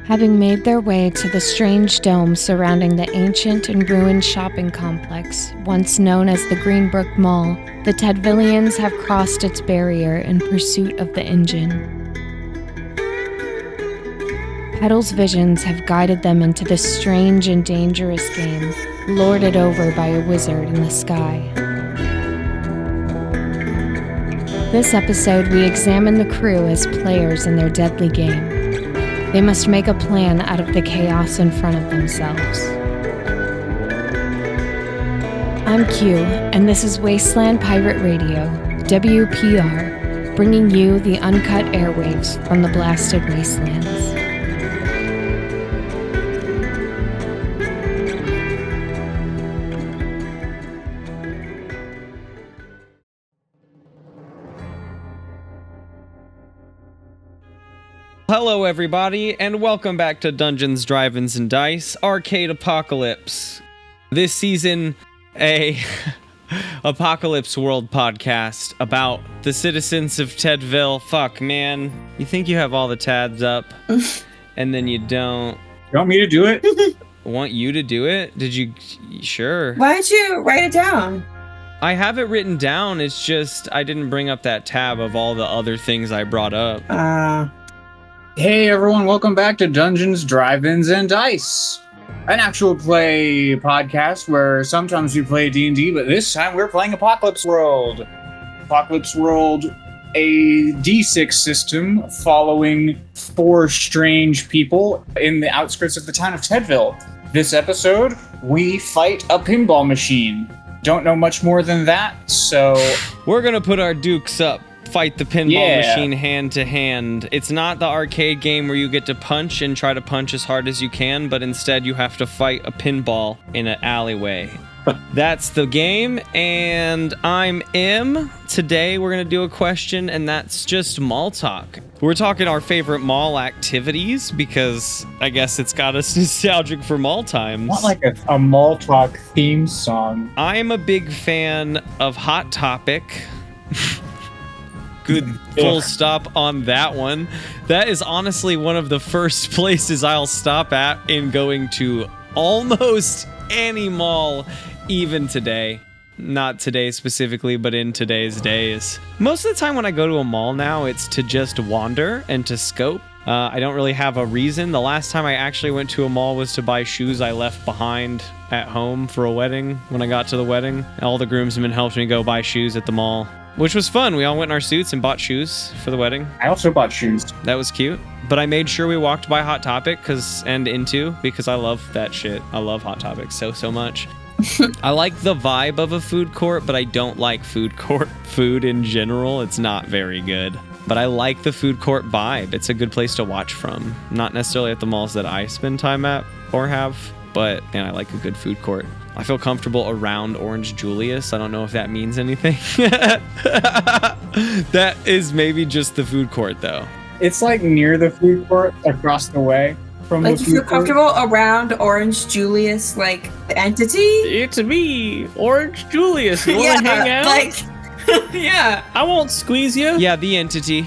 Having made their way to the strange dome surrounding the ancient and ruined shopping complex, once known as the Greenbrook Mall, the Tedvillians have crossed its barrier in pursuit of the engine. Petal's visions have guided them into this strange and dangerous game, lorded over by a wizard in the sky. This episode, we examine the crew as players in their deadly game. They must make a plan out of the chaos in front of themselves. I'm Q, and this is Wasteland Pirate Radio, WPR, bringing you the uncut airwaves from the blasted wastelands. Hello everybody, and welcome back to Dungeons, Drive-Ins, and Dice, Arcade Apocalypse. This season, a Apocalypse World podcast about the citizens of Tedville. Fuck, man. You think you have all the tabs up, and then you don't. You want me to do it? Want you to do it? Did you? Sure. Why don't you write it down? I have it written down, it's just I didn't bring up that tab of all the other things I brought up. Hey everyone, welcome back to Dungeons, Drive-Ins, and Dice, an actual play podcast where sometimes we play D&D, but this time we're playing Apocalypse World. Apocalypse World, a D6 system following 4 strange people in the outskirts of the town of Tedville. This episode, we fight a pinball machine. Don't know much more than that, so we're gonna put our dukes up. Fight the pinball machine hand to hand. It's not the arcade game where you get to punch and try to punch as hard as you can, but instead you have to fight a pinball in an alleyway. That's the game, and I'm M. Today we're going to do a question, and that's just mall talk. We're talking our favorite mall activities, because I guess it's got us nostalgic for mall times. I want like a mall talk theme song. I'm a big fan of Hot Topic. Good full stop on that one. That is honestly one of the first places I'll stop at in going to almost any mall, even today. Not today specifically, but in today's days. Most of the time when I go to a mall now, it's to just wander and to scope. I don't really have a reason. The last time I actually went to a mall was to buy shoes I left behind at home for a wedding. When I got to the wedding, all the groomsmen helped me go buy shoes at the mall, which was fun. We all went in our suits and bought shoes for the wedding. I also bought shoes. That was cute. But I made sure we walked by Hot Topic because I love that shit. I love Hot Topic so much. I like the vibe of a food court, but I don't like food court food in general. It's not very good. But I like the food court vibe. It's a good place to watch from. Not necessarily at the malls that I spend time at or have, but man, I like a good food court. I feel comfortable around Orange Julius. I don't know if that means anything. That is maybe just the food court, though. It's like near the food court, across the way from the food court. Like you feel comfortable around Orange Julius, like the entity? It's me, Orange Julius. You want to hang out? Yeah. I won't squeeze you. Yeah, the entity,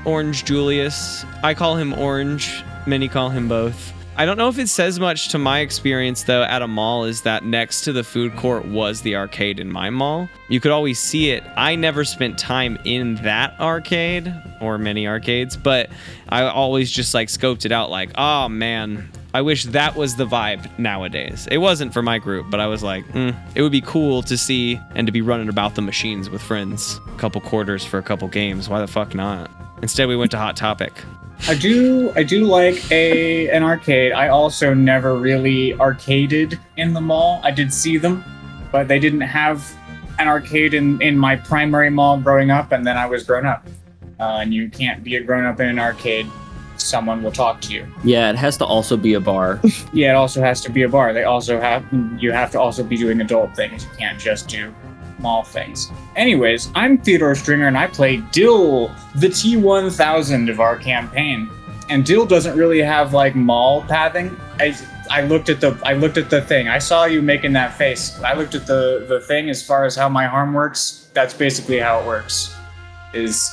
Orange Julius. I call him Orange. Many call him both. I don't know if it says much to my experience, though, at a mall, is that next to the food court was the arcade in my mall. You could always see it. I never spent time in that arcade, or many arcades, but I always just like scoped it out like, oh man, I wish that was the vibe nowadays. It wasn't for my group, but I was like, it would be cool to see and to be running about the machines with friends. A couple quarters for a couple games. Why the fuck not? Instead, we went to Hot Topic. I do like an arcade. I also never really arcaded in the mall. I did see them, but they didn't have an arcade in my primary mall growing up, and then I was grown up. And you can't be a grown up in an arcade. Someone will talk to you. Yeah, it has to also be a bar. Yeah, it also has to be a bar. You have to also be doing adult things. You can't just do mall things. Anyways, I'm Theodore Stringer, and I play Dill, the T-1000 of our campaign. And Dill doesn't really have like mall pathing. I looked at the thing. I saw you making that face. I looked at the thing as far as how my arm works. That's basically how it works. Is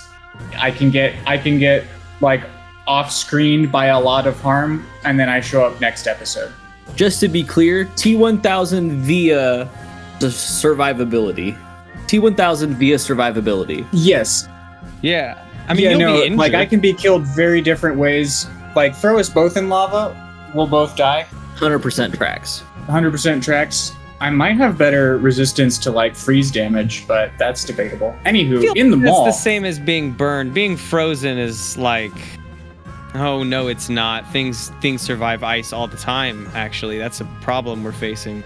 I can get like off-screened by a lot of harm, and then I show up next episode. Just to be clear, T1000 via the survivability. T1000 via survivability. Yes. Yeah. I mean, you'll be injured. like I can be killed very different ways. Like, throw us both in lava, we'll both die. 100% tracks. 100% tracks. I might have better resistance to like freeze damage, but that's debatable. Anywho, in the mall, it's the same as being burned. Being frozen is like, oh no, it's not. Things survive ice all the time. Actually, that's a problem we're facing.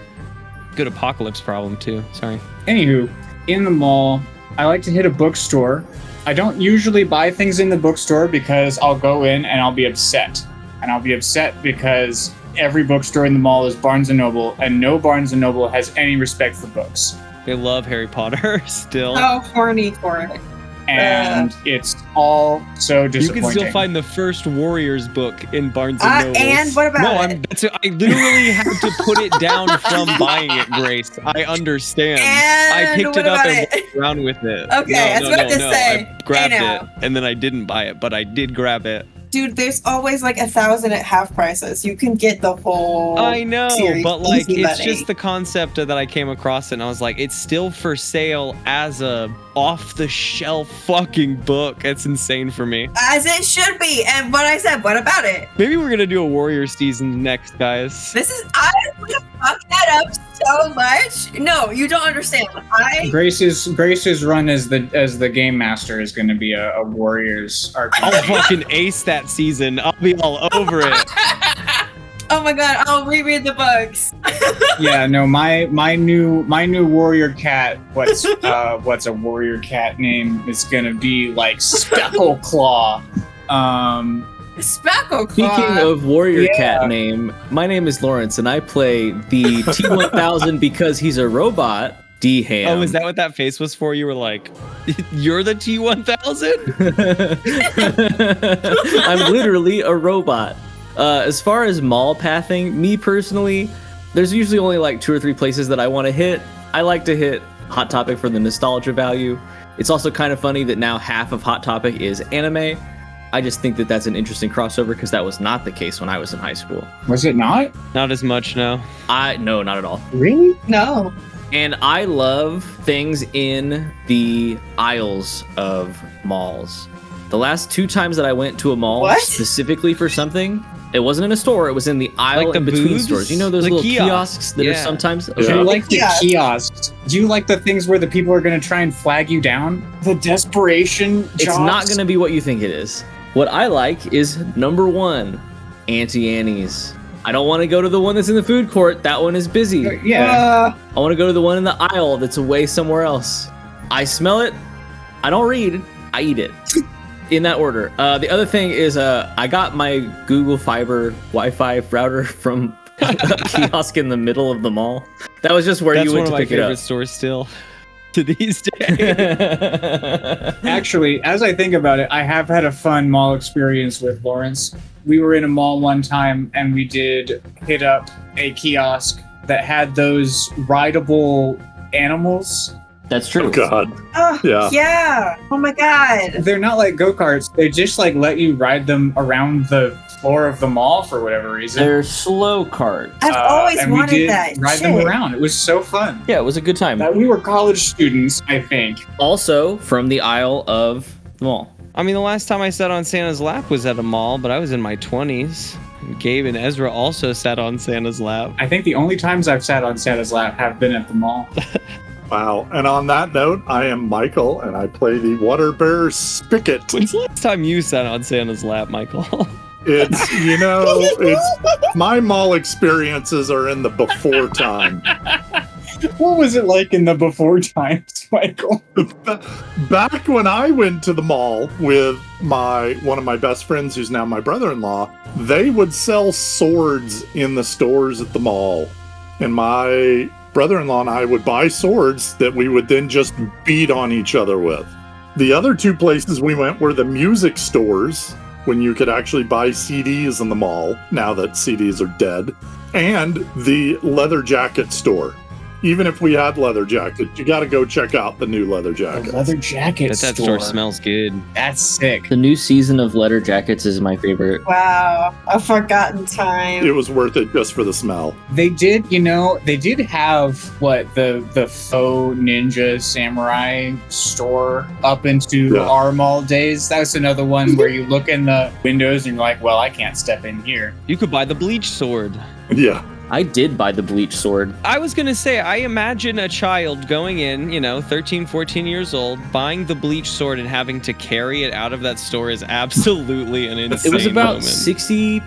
Good apocalypse problem too. Sorry. Anywho, in the mall, I like to hit a bookstore. I don't usually buy things in the bookstore because I'll go in and I'll be upset. And I'll be upset because every bookstore in the mall is Barnes & Noble, and no Barnes & Noble has any respect for books. They love Harry Potter still. So horny for it. And it's all so disappointing. You can still find the first Warriors book in Barnes & Noble. And what about it? I literally had to put it down from buying it, Grace. I understand. And I picked it up and walked around with it. Okay, I was about to say. I grabbed it, and then I didn't buy it, but I did grab it. Dude, there's always like 1,000 at half prices. You can get the whole I know, series but like easy it's money. just the concept that I came across it, and I was like, it's still for sale as a off-the-shelf fucking book. It's insane for me. As it should be. And what I said, what about it? Maybe we're gonna do a Warrior season next, guys. I would have fucked that up so much. No, you don't understand. Grace's run as the game master is going to be a Warriors RPG. I'll fucking ace that season. I'll be all over it. Oh my god, I'll reread the books. Yeah, no, my new warrior cat. What's a warrior cat name? It's gonna be like Speckle Claw. Speckle Claw. Speaking of warrior cat name, my name is Lawrence, and I play the T1000 because he's a robot. D-Ham. Oh, is that what that face was for? You were like, you're the T1000? I'm literally a robot. As far as mall pathing, me personally, there's usually only like 2 or 3 places that I want to hit. I like to hit Hot Topic for the nostalgia value. It's also kind of funny that now half of Hot Topic is anime. I just think that that's an interesting crossover because that was not the case when I was in high school. Was it not? Not as much, no. No, not at all. Really? No. And I love things in the aisles of malls. The last 2 times that I went to a mall specifically for something, it wasn't in a store, it was in the aisle like in between booths? stores. You know those little kiosks that are sometimes... Do you like the kiosks? Do you like the things where the people are going to try and flag you down? The desperation jobs? It's not going to be what you think it is. What I like is number 1, Auntie Annie's. I don't want to go to the one that's in the food court. That one is busy. Yeah. I want to go to the one in the aisle that's away somewhere else. I smell it. I don't read. I eat it. In that order. The other thing is I got my Google Fiber Wi-Fi router from a kiosk in the middle of the mall. That was just where you went to pick it up. That's one of my favorite stores still to these days. Actually, as I think about it, I have had a fun mall experience with Lawrence. We were in a mall one time and we did hit up a kiosk that had those rideable animals. That's true. Oh, God. Oh, yeah. Oh, my God. They're not like go-karts. They just like let you ride them around the floor of the mall for whatever reason. They're slow cart. I've always and wanted we did that. ride them around. It was so fun. Yeah, it was a good time. We were college students, I think. Also from the aisle of the mall. I mean, the last time I sat on Santa's lap was at a mall, but I was in my 20s. Gabe and Ezra also sat on Santa's lap. I think the only times I've sat on Santa's lap have been at the mall. Wow. And on that note, I am Michael, and I play the water bear Spicket. When's the last time you sat on Santa's lap, Michael? It's my mall experiences are in the before time. What was it like in the before times, Michael? Back when I went to the mall with one of my best friends, who's now my brother-in-law, they would sell swords in the stores at the mall. And my brother-in-law and I would buy swords that we would then just beat on each other with. The other 2 places we went were the music stores, when you could actually buy CDs in the mall, now that CDs are dead, and the leather jacket store. even if we had leather jackets, you got to go check out the new leather The jackets. leather jacket That store smells good. That's sick. The new season of leather jackets is my favorite. Wow, a forgotten time. It was worth it just for the smell. They did, they did have the faux ninja samurai store up into our mall days. That's another one where you look in the windows and you're like, well, I can't step in here. You could buy the bleach sword. Yeah. I did buy the bleach sword. I was going to say, I imagine a child going in, 13, 14 years old, buying the bleach sword and having to carry it out of that store is absolutely an insane It was about moment. 60%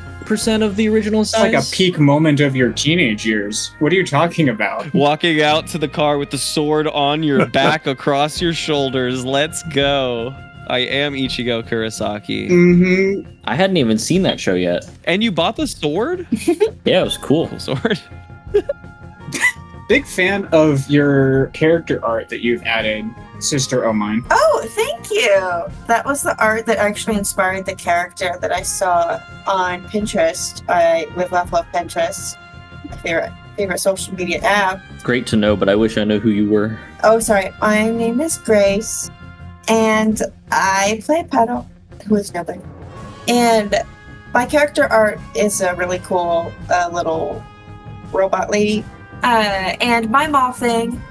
of the original It's size. like a peak moment of your teenage years. What are you talking about? Walking out to the car with the sword on your back across your shoulders. Let's go. I am Ichigo Kurosaki. Mm-hmm. I hadn't even seen that show yet. And you bought the sword? Yeah, it was cool. Cool sword. Big fan of your character art that you've added, Sister O' Mine. Oh, thank you. That was the art that actually inspired the character that I saw on Pinterest. I live off of Pinterest, my favorite social media app. Great to know, but I wish I knew who you were. Oh, sorry. My name is Grace, and I play Petal, who is nobody. And my character art is a really cool little robot lady. And my mall thing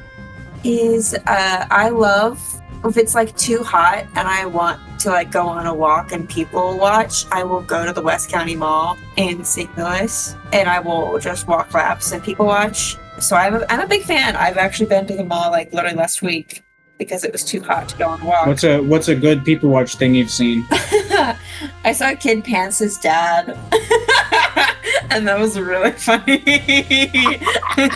is I love if it's like too hot and I want to like go on a walk and people watch, I will go to the West County Mall in St. Louis and I will just walk laps and people watch. So I'm a big fan. I've actually been to the mall like literally last week because it was too hot to go on a walk. What's a good people watch thing you've seen? I saw Kid Pants' dad. And that was really funny. I think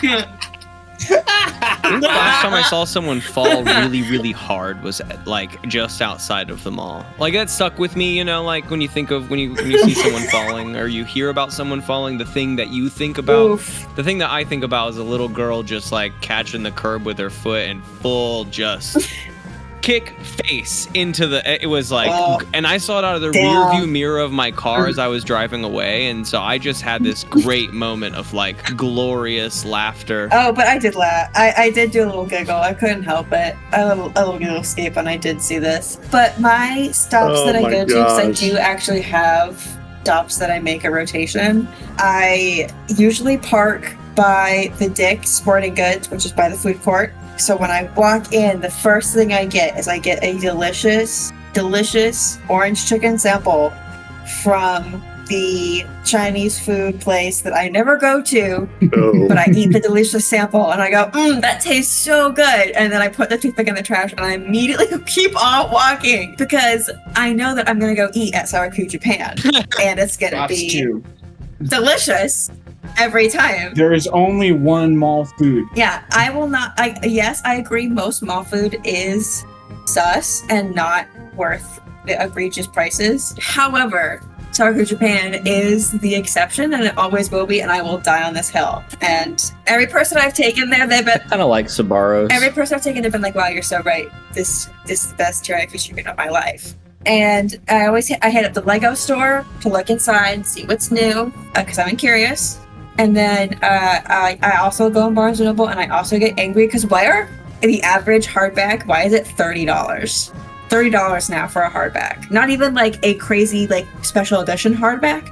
the last time I saw someone fall really, really hard was like just outside of the mall. Like that stuck with me, like when you think of when you see someone falling or you hear about someone falling, the thing that you think about, the thing that I think about is a little girl just like catching the curb with her foot and full just kick face into it was like, and I saw it out of the rear view mirror of my car as I was driving away, and so I just had this great moment of like glorious laughter. Oh, but I did laugh. I did do a little giggle. I couldn't help it. A little giggle escape when I did see this. But my stops that I go to, because I do actually have stops that I make a rotation. I usually park by the Dick Sporting Goods, which is by the food court. So when I walk in, the first thing I get is I get a delicious orange chicken sample from the Chinese food place that I never go to, but I eat the delicious sample and I go, that tastes so good. And then I put the toothpick in the trash and I immediately keep on walking because I know that I'm going to go eat at Sourdough Japan and it's going to be delicious. Every time. There is only one mall food. Yeah, I will not. Yes, I agree. Most mall food is sus and not worth the egregious prices. However, Sourdough Japan is the exception, and it always will be. And I will die on this hill. And every person I've taken there, they've been kind of like Sbarro's. Every person I've taken, they've been like, "Wow, you're so right. This is the best teriyaki fish chicken of my life." And I hit up the Lego store to look inside, see what's new, because I'm curious. And then I also go in Barnes & Noble and I also get angry because why are the average hardback, why is it $30? $30 now for a hardback. Not even like a crazy like special edition hardback.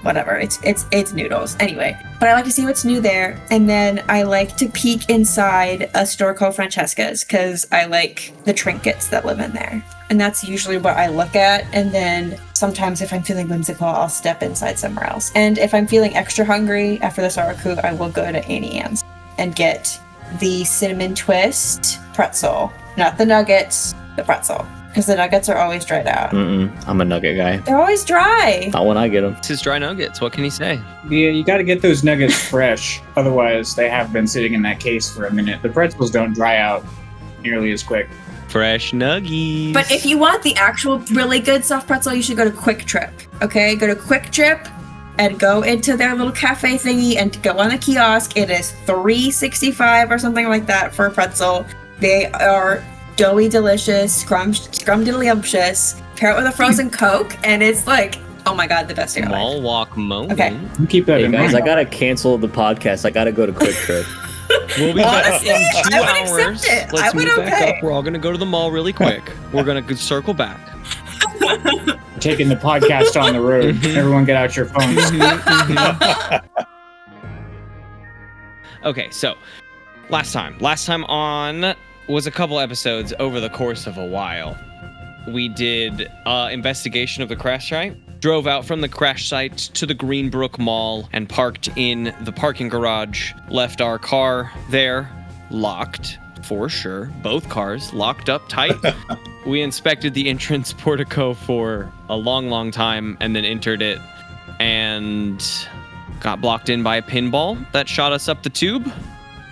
Whatever, it's noodles. Anyway, but I like to see what's new there. And then I like to peek inside a store called Francesca's because I like the trinkets that live in there. And that's usually what I look at. And then sometimes if I'm feeling whimsical, I'll step inside somewhere else. And if I'm feeling extra hungry after the Saraku, I will go to Annie Ann's and get the cinnamon twist pretzel. Not the nuggets, the pretzel. Because the nuggets are always dried out. I'm a nugget guy. They're always dry. Not when I get them. It's his dry nuggets. What can he say? Yeah, you got to get those nuggets fresh. Otherwise, they have been sitting in that case for a minute. The pretzels don't dry out nearly as quick. Fresh nuggies. But if you want the actual really good soft pretzel, you should go to Quick Trip. Okay, go to Quick Trip and go into their little cafe thingy and go on the kiosk. It is $3.65 or something like that for a pretzel. They are doughy delicious, scrumdiddlyumptious. Pair it with a frozen Coke, and it's like, oh my god, the best of your life. Mall walk moment. Okay. You keep that Hey in guys, mind. I gotta cancel the podcast. I gotta go to Quick Trip. We'll be back Honestly, in 2 I would hours. accept it. Let's I would move back obey. up. We're all gonna go to the mall really quick. We're gonna circle back. Taking the podcast on the road. Everyone get out your phones. Okay, so last time on was a couple episodes over the course of a while. We did investigation of the crash site, drove out from the crash site to the Greenbrook Mall and parked in the parking garage, left our car there, locked for sure, both cars locked up tight. We inspected the entrance portico for a long time and then entered it and got blocked in by a pinball that shot us up the tube.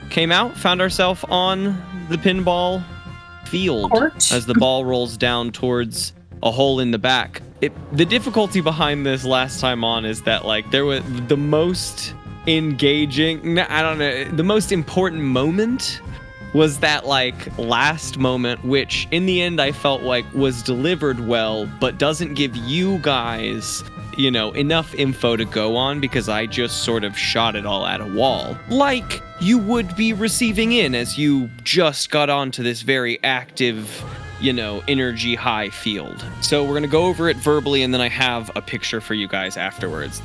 Came out, found ourselves on the pinball field as the ball rolls down towards a hole in the back. The difficulty behind this last time on is that like there was the most engaging, the most important moment was that like last moment, which in the end I felt like was delivered well, but doesn't give you guys, enough info to go on because I just sort of shot it all at a wall. Like you would be receiving in as you just got onto this very active, energy high field. So we're gonna go over it verbally and then I have a picture for you guys afterwards.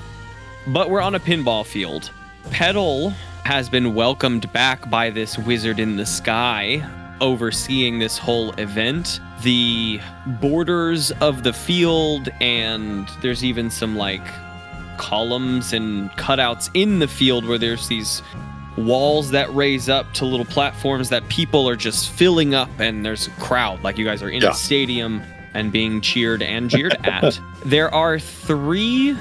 But we're on a pinball field. Petal has been welcomed back by this wizard in the sky overseeing this whole event. The borders of the field, and there's even some like columns and cutouts in the field where there's these walls that raise up to little platforms that people are just filling up, and there's a crowd like you guys are in a stadium and being cheered and jeered at. There are 3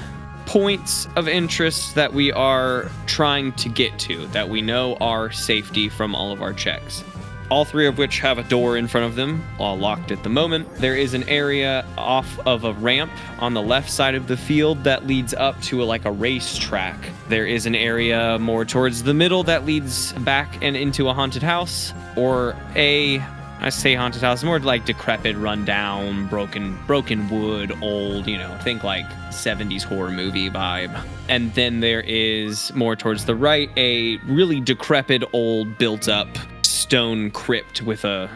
points of interest that we are trying to get to that we know are safety from all of our checks. All 3 of which have a door in front of them, all locked at the moment. There is an area off of a ramp on the left side of the field that leads up to a racetrack. There is an area more towards the middle that leads back and into a haunted house, or I say haunted house, more like decrepit, rundown, broken wood, old, think like 70s horror movie vibe. And then there is more towards the right, a really decrepit, old, built up stone crypt with a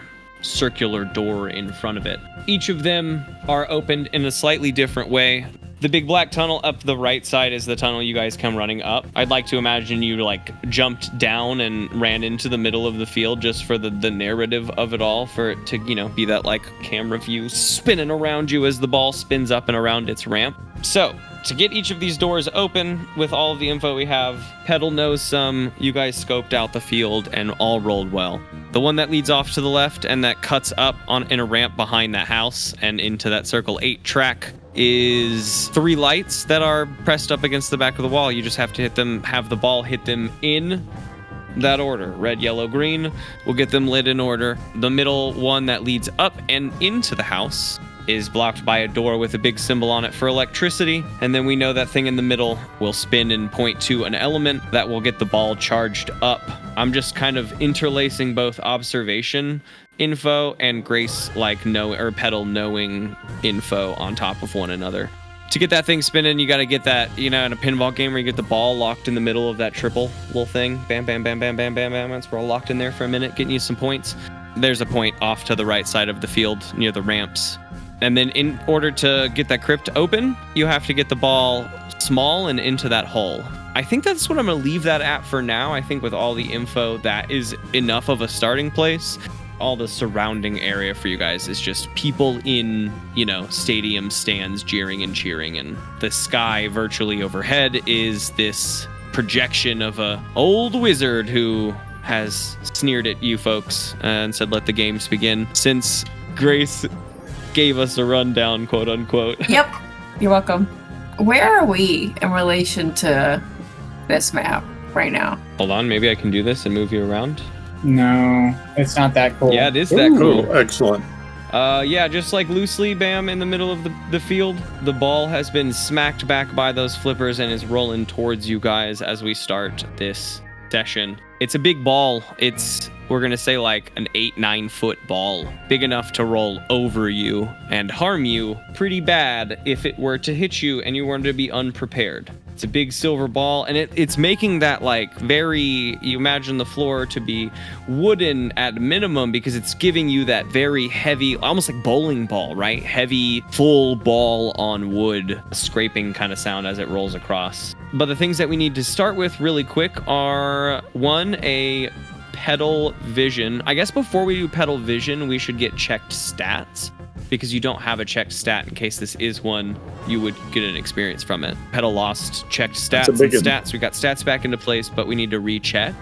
circular door in front of it. Each of them are opened in a slightly different way. The big black tunnel up the right side is the tunnel you guys come running up. I'd like to imagine you jumped down and ran into the middle of the field just for the narrative of it all, for it to, be that camera view spinning around you as the ball spins up and around its ramp. So, to get each of these doors open with all of the info we have, Petal knows some, you guys scoped out the field and all rolled well. The one that leads off to the left and that cuts up in a ramp behind that house and into that circle 8 track is 3 lights that are pressed up against the back of the wall. You just have to have the ball hit them in that order. Red, yellow, green. We'll get them lit in order. The middle one that leads up and into the house is blocked by a door with a big symbol on it for electricity, and then we know that thing in the middle will spin and point to an element that will get the ball charged up. I'm just kind of interlacing both observation info and Grace Petal knowing info on top of one another. To get that thing spinning, you got to get that, in a pinball game where you get the ball locked in the middle of that triple little thing. Bam, bam, bam, bam, bam, bam, bam. Once we're all locked in there for a minute, getting you some points. There's a point off to the right side of the field near the ramps. And then in order to get that crypt open, you have to get the ball small and into that hole. I think that's what I'm going to leave that at for now. I think with all the info, that is enough of a starting place. All the surrounding area for you guys is just people in, stadium stands jeering and cheering. And the sky virtually overhead is this projection of a old wizard who has sneered at you folks and said, let the games begin. Since Grace gave us a rundown, quote unquote. Yep. You're welcome. Where are we in relation to this map right now? Hold on, maybe I can do this and move you around. No, it's not that cool. Yeah, it is that cool. Excellent. Just loosely, bam, in the middle of the field, the ball has been smacked back by those flippers and is rolling towards you guys as we start this session. It's a big ball. We're going to say an 8-9 foot ball, big enough to roll over you and harm you pretty bad if it were to hit you and you were to be unprepared. It's a big silver ball, and it's making that like very, you imagine the floor to be wooden at minimum because it's giving you that very heavy, almost like bowling ball, right? Heavy, full ball on wood, scraping kind of sound as it rolls across. But the things that we need to start with really quick are, one, a Petal vision. I guess before we do Petal vision, we should get checked stats, because you don't have a checked stat in case this is one you would get an experience from it. Petal lost checked stats and stats. We got stats back into place, but we need to recheck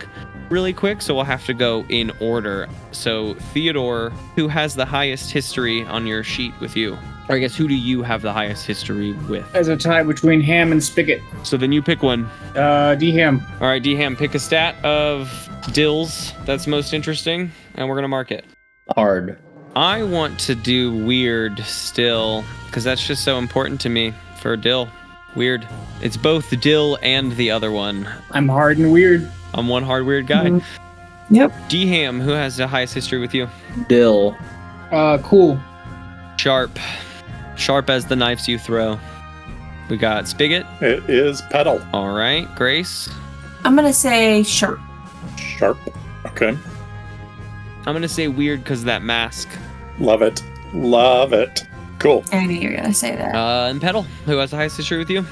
really quick, so we'll have to go in order. So Theodore, who has the highest history on your sheet with you? Or I guess, who do you have the highest history with? As a tie between Ham and Spicket. So then you pick one. D-Ham. All right, D-Ham, pick a stat of Dill's that's most interesting, and we're going to mark it. Hard. I want to do weird still, because that's just so important to me for Dill. Weird. It's both Dill and the other one. I'm hard and weird. I'm one hard weird guy. Mm-hmm. Yep. D-Ham, who has the highest history with you? Dill. Cool. Sharp. Sharp as the knives you throw. We got Spigot. It is Petal. All right, Grace. I'm gonna say sharp. Sharp. Okay. I'm going to say weird because of that mask. Love it. Love it. Cool. I knew you were gonna say that. And Petal, who has the highest history with you?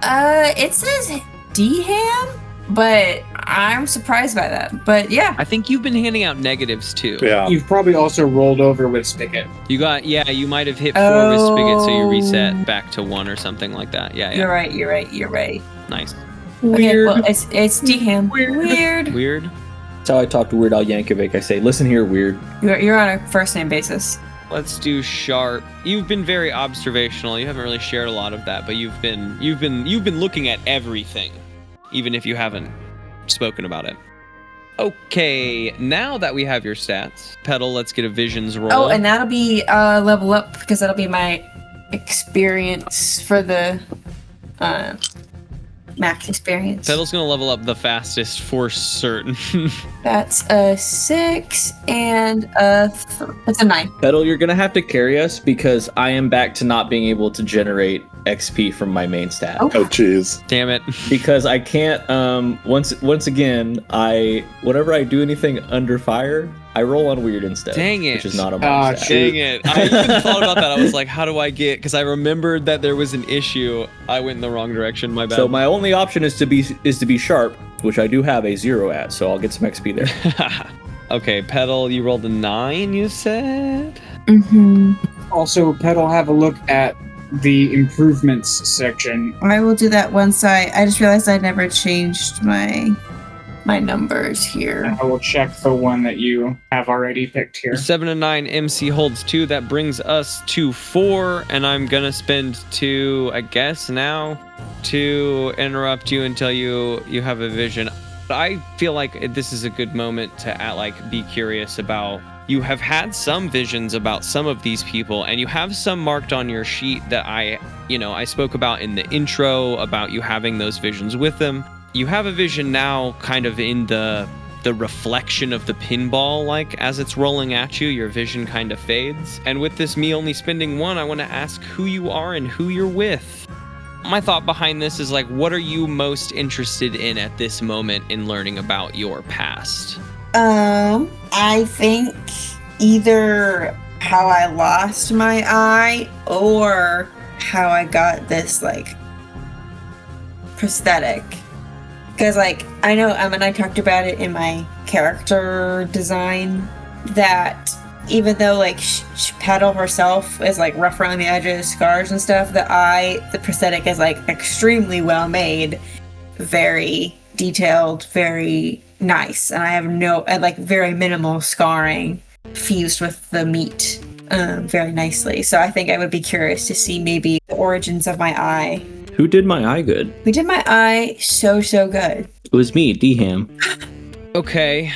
It says D-Ham, but I'm surprised by that. But yeah. I think you've been handing out negatives too. Yeah. You've probably also rolled over with Spicket. You got, you might have hit 4 with Spigot, so you reset back to 1 or something like that. Yeah. You're right. Nice. Okay, well, it's D-Ham. Weird. Weird. That's how I talk to Weird Al Yankovic. I say, listen here, Weird. You're on a first name basis. Let's do Sharp. You've been very observational. You haven't really shared a lot of that, but you've been looking at everything, even if you haven't spoken about it. Okay, now that we have your stats, Petal, let's get a visions roll. Oh, and that'll be level up because that'll be my experience for the max experience. Petal's gonna level up the fastest for certain. That's a 6 and that's a 9. Petal, you're gonna have to carry us because I am back to not being able to generate XP from my main stat. Oh, jeez. Damn it. Because I can't, once again, whenever I do anything under fire, I roll on weird instead. Dang it. Which is not a my stat. Dang it. I even thought about that. I was like, how do I get, because I remembered that there was an issue. I went in the wrong direction, my bad. So my only option is to be sharp, which I do have a 0 at, so I'll get some XP there. Okay, Petal, you rolled a 9, you said? Mm-hmm. Also, Petal, have a look at the improvements section. I will do that once I just realized I never changed my numbers here. I will check the one that you have already picked here. 7 and 9, MC holds 2. That brings us to 4, and I'm gonna spend 2, I guess, now to interrupt you until you have a vision. I feel like this is a good moment to be curious about. You have had some visions about some of these people, and you have some marked on your sheet that I spoke about in the intro about you having those visions with them. You have a vision now kind of in the reflection of the pinball, like as it's rolling at you, your vision kind of fades. And with this me only spending 1, I want to ask who you are and who you're with. My thought behind this is what are you most interested in at this moment in learning about your past? I think either how I lost my eye or how I got this prosthetic. Because I know and I talked about it in my character design that even though Petal herself is rough around the edges, scars and stuff, the prosthetic is extremely well made, very detailed, very nice, and I have very minimal scarring fused with the meat very nicely. So I think I would be curious to see maybe the origins of my eye. Who did my eye good? We did my eye so good. It was me, D-Ham. Okay.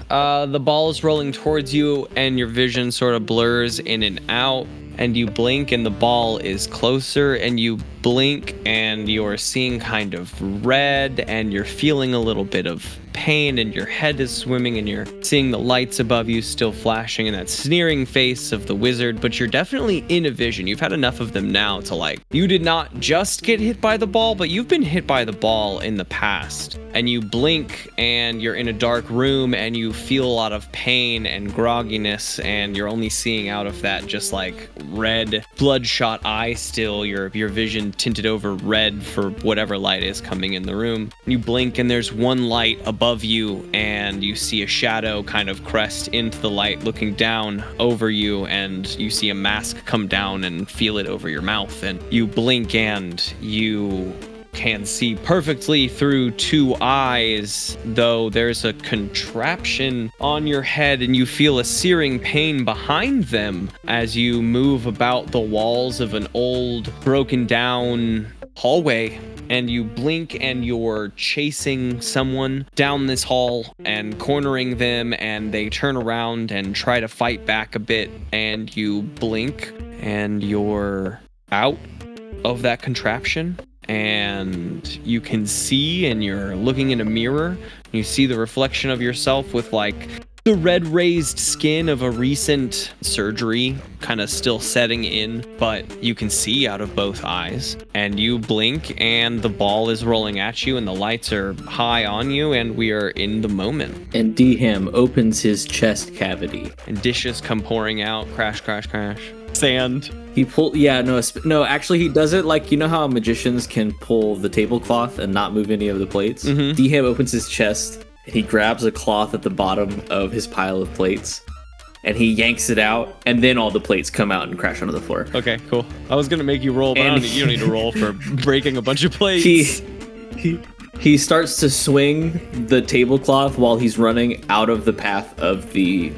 The ball is rolling towards you, and your vision sort of blurs in and out, and you blink, and the ball is closer, and you blink, and you're seeing kind of red, and you're feeling a little bit of pain and your head is swimming and you're seeing the lights above you still flashing and that sneering face of the wizard, but you're definitely in a vision. You've had enough of them now to like, you did not just get hit by the ball, but you've been hit by the ball in the past. And you blink and you're in a dark room and you feel a lot of pain and grogginess, and you're only seeing out of that just like red bloodshot eye still, your vision tinted over red for whatever light is coming in the room. You blink and there's one light above you and you see a shadow kind of crest into the light looking down over you, and you see a mask come down and feel it over your mouth, and you blink and you can see perfectly through two eyes, though there's a contraption on your head and you feel a searing pain behind them as you move about the walls of an old broken down hallway. And you blink and you're chasing someone down this hall and cornering them, and they turn around and try to fight back a bit, and you blink and you're out of that contraption. And you can see, and you're looking in a mirror, and you see the reflection of yourself with like the red raised skin of a recent surgery kind of still setting in, but you can see out of both eyes. And you blink and the ball is rolling at you and the lights are high on you, and we are in the moment. And D-Ham opens his chest cavity. And dishes come pouring out, crash, crash, crash. Sand. He actually he does it like, you know how magicians can pull the tablecloth and not move any of the plates? Mm-hmm. D-Ham opens his chest and he grabs a cloth at the bottom of his pile of plates and he yanks it out, and then all the plates come out and crash onto the floor. Okay, cool. I was gonna make you roll, but you don't need to roll for breaking a bunch of plates. He starts to swing the tablecloth while he's running out of the path of the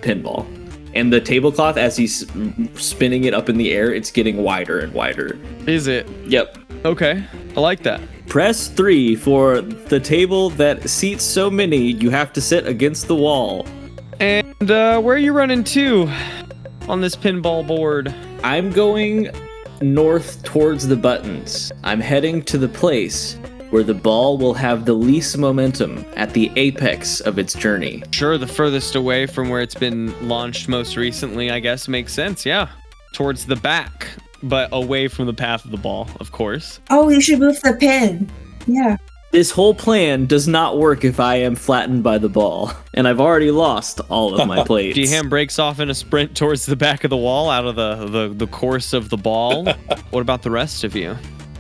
pinball. And the tablecloth, as he's spinning it up in the air, it's getting wider and wider. Is it? Yep. Okay, I like that. Press 3 for the table that seats so many you have to sit against the wall. And where are you running to on this pinball board? I'm going north towards the buttons. I'm heading to the place where the ball will have the least momentum at the apex of its journey. Sure, the furthest away from where it's been launched most recently, I guess, makes sense, yeah. Towards the back, but away from the path of the ball, of course. Oh, you should move the pin. Yeah. This whole plan does not work if I am flattened by the ball, and I've already lost all of my plates. D-Ham breaks off in a sprint towards the back of the wall out of the course of the ball. What about the rest of you?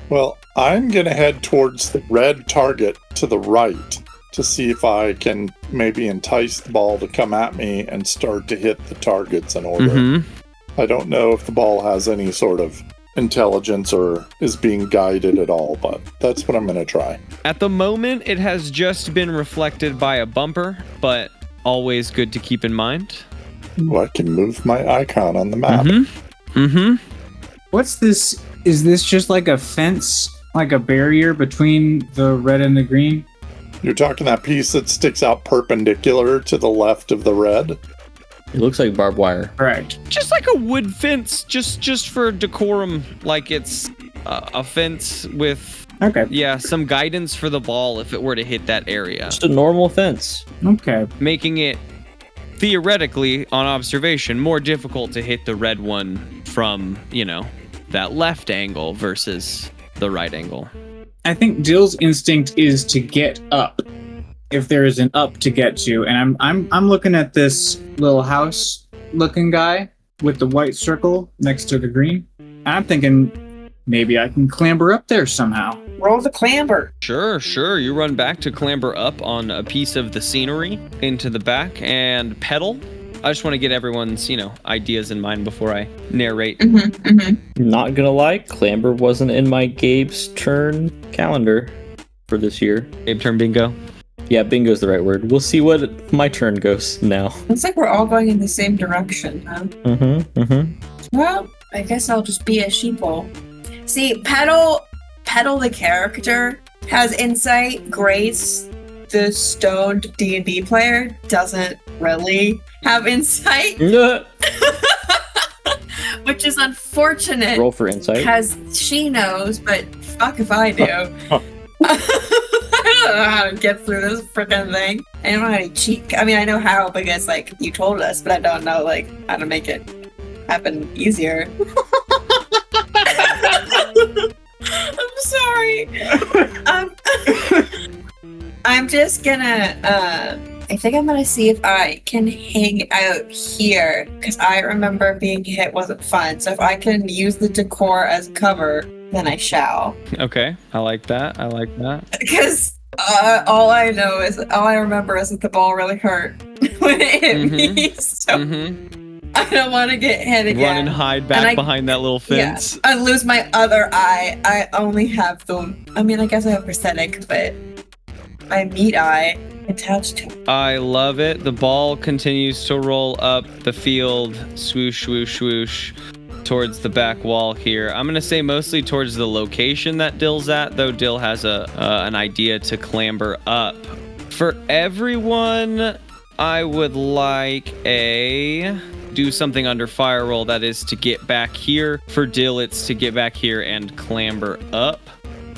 Well, I'm going to head towards the red target to the right to see if I can maybe entice the ball to come at me and start to hit the targets in order. Mm-hmm. I don't know if the ball has any sort of intelligence or is being guided at all, but that's what I'm going to try. At the moment, it has just been reflected by a bumper, but always good to keep in mind. Well, I can move my icon on the map. Mm-hmm. Mm-hmm. What's this? Is this just like a fence, like a barrier between the red and the green? You're talking that piece that sticks out perpendicular to the left of the red? It looks like barbed wire. Correct. Just like a wood fence, just for decorum, like it's a fence with, some guidance for the ball if it were to hit that area. Just a normal fence. Okay. Making it, theoretically, on observation, more difficult to hit the red one from, that left angle versus the right angle. I think Dill's instinct is to get up, if there is an up to get to, and I'm looking at this little house-looking guy with the white circle next to the green, and I'm thinking maybe I can clamber up there somehow. Roll the clamber. Sure. You run back to clamber up on a piece of the scenery into the back and Petal. I just want to get everyone's, ideas in mind before I narrate. Not gonna lie, clamber wasn't in my Gabe's turn calendar for this year. Gabe turn bingo. Yeah, bingo's the right word. We'll see what my turn goes now. Looks like we're all going in the same direction, huh? Well, I guess I'll just be a sheeple. See, Petal the character has insight. Grace, the stoned D&D player, doesn't really have insight. Which is unfortunate. Roll for insight. Because she knows, but fuck if I do. I don't know how to get through this freaking thing. I don't know how to cheat. I mean, I know how because, like, you told us, but I don't know, like, how to make it happen easier. I'm sorry. I'm just gonna, I think I'm gonna see if I can hang out here, because I remember being hit wasn't fun. So if I can use the decor as cover, then I shall. Okay, I like that. I like that. Because all I remember is that the ball really hurt when it hit me. So I don't want to get hit again. Run and hide back behind that little fence. Yeah, I lose my other eye. I only have I guess I have prosthetic, but my meat eye attached to it. I love it. The ball continues to roll up the field, swoosh, swoosh, swoosh, towards the back wall here. I'm gonna say mostly towards the location that Dill's at, though Dill has an idea to clamber up. For everyone, I would like do something under fire roll, that is to get back here. For Dill, it's to get back here and clamber up.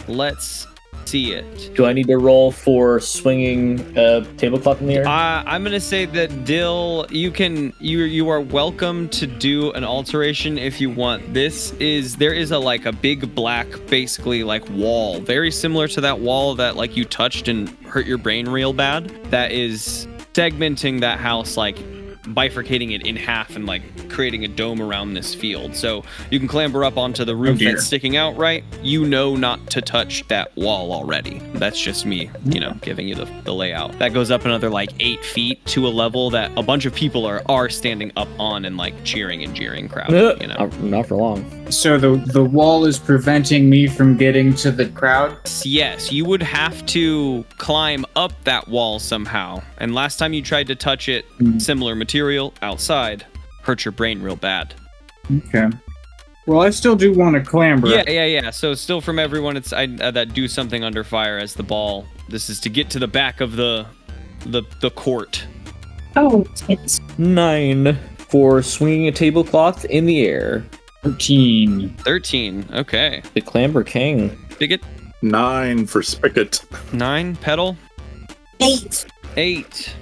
Let's see it. Do I need to roll for swinging a tablecloth in the air? I'm gonna say that Dill, you are welcome to do an alteration if you want. There is a big black, basically like wall, very similar to that wall that like you touched and hurt your brain real bad. That is segmenting that house, like bifurcating it in half and like creating a dome around this field. So you can clamber up onto the roof that's sticking out, right? You know not to touch that wall already. That's just me, giving you the layout. That goes up another like 8 feet to a level that a bunch of people are standing up on and like cheering and jeering crowd. Not for long. So the wall is preventing me from getting to the crowd? Yes, you would have to climb up that wall somehow. And last time you tried to touch it, similar material outside, hurt your brain real bad. Okay. Well, I still do want to clamber. Yeah. So still from everyone, it's that do something under fire as the ball. This is to get to the back of the court. Oh, it's 9 for swinging a tablecloth in the air. 13. Okay. The Clamber King. Spicket. 9 for Spicket. 9. Petal. 8.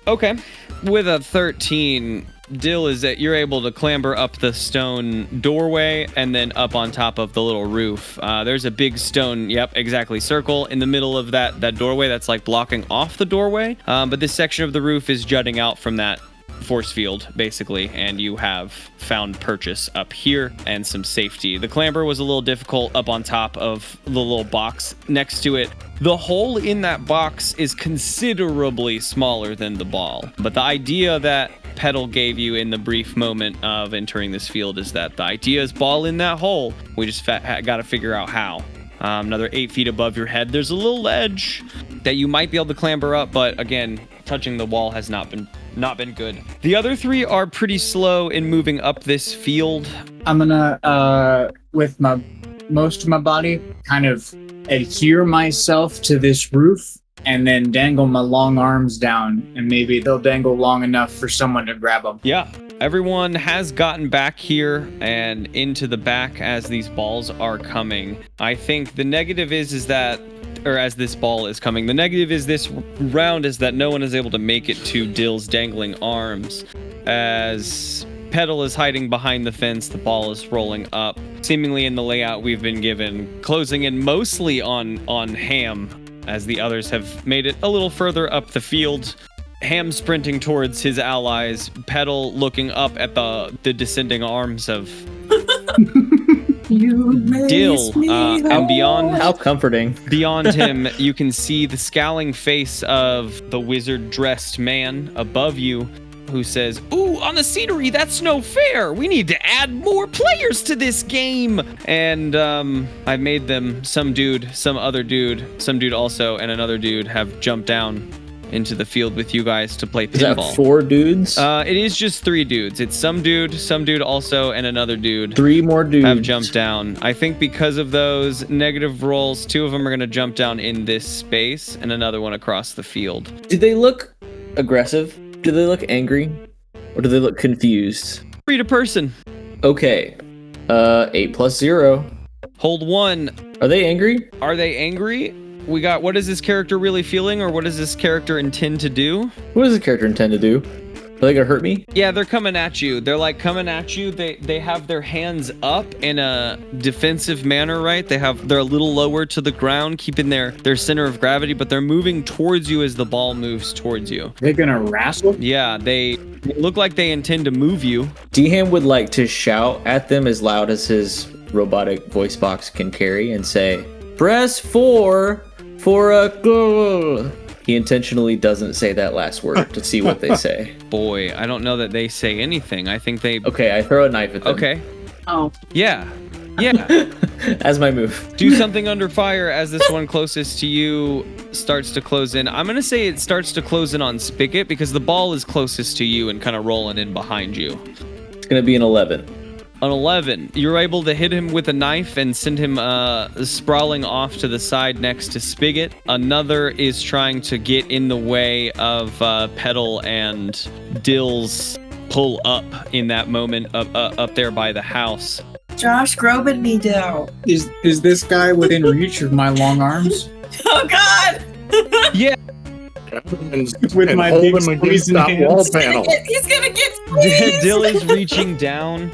Okay. With a 13, Dill, is that you're able to clamber up the stone doorway and then up on top of the little roof. There's a big stone, circle in the middle of that doorway that's like blocking off the doorway. But this section of the roof is jutting out from that force field, basically, and you have found purchase up here and some safety. The clamber was a little difficult up on top of the little box next to it. The hole in that box is considerably smaller than the ball, but the idea that Petal gave you in the brief moment of entering this field is that the idea is ball in that hole. We just got to figure out how. Another 8 feet above your head, there's a little ledge that you might be able to clamber up, but again, touching the wall has not been good. The other 3 are pretty slow in moving up this field. I'm gonna, with most of my body, kind of adhere myself to this roof and then dangle my long arms down, and maybe they'll dangle long enough for someone to grab them. Yeah. Everyone has gotten back here and into the back as these balls are coming. I think the negative is that, or as this ball is coming, the negative is this round is that no one is able to make it to Dill's dangling arms. As Petal is hiding behind the fence, the ball is rolling up, seemingly in the layout we've been given, closing in mostly on Ham, as the others have made it a little further up the field. Ham sprinting towards his allies, Petal looking up at the descending arms of Dill, and beyond. How comforting. Beyond him, you can see the scowling face of the wizard-dressed man above you, who says, "Ooh, on the scenery, that's no fair. We need to add more players to this game." And I've made them some dude also, and another dude have jumped down into the field with you guys to play pinball. Is that 4 dudes? It is just 3 dudes. It's some dude also, and another dude. 3 more dudes have jumped down. I think because of those negative rolls, 2 of them are going to jump down in this space, and another one across the field. Do they look aggressive? Do they look angry? Or do they look confused? Read a person. Okay. 8 plus 0. Hold 1. Are they angry? Are they angry? we got what is this character really feeling, or what does this character intend to do? What does this character intend to do? Are they gonna hurt me? Yeah, they're coming at you. They're like coming at you. They have their hands up in a defensive manner, right? They're a little lower to the ground, keeping their center of gravity, but they're moving towards you as the ball moves towards you. They're gonna wrestle? Yeah, they look like they intend to move you. D-Ham would like to shout at them as loud as his robotic voice box can carry and say, "Press 4 for a goal." He intentionally doesn't say that last word to see what they say. Boy, I don't know that they say anything. I think they... Okay, I throw a knife at them. Okay. Oh. Yeah. As my move. Do something under fire as this one closest to you starts to close in. I'm going to say it starts to close in on Spicket because the ball is closest to you and kind of rolling in behind you. It's going to be an 11. An 11. You're able to hit him with a knife and send him sprawling off to the side next to Spigot. Another is trying to get in the way of Petal and Dill's pull up in that moment up there by the house. Josh Groban me, Dill. Is this guy within reach of my long arms? Oh, God! Yeah. With my big squeezing wall panel. He's gonna get squeezed. Dill is reaching down,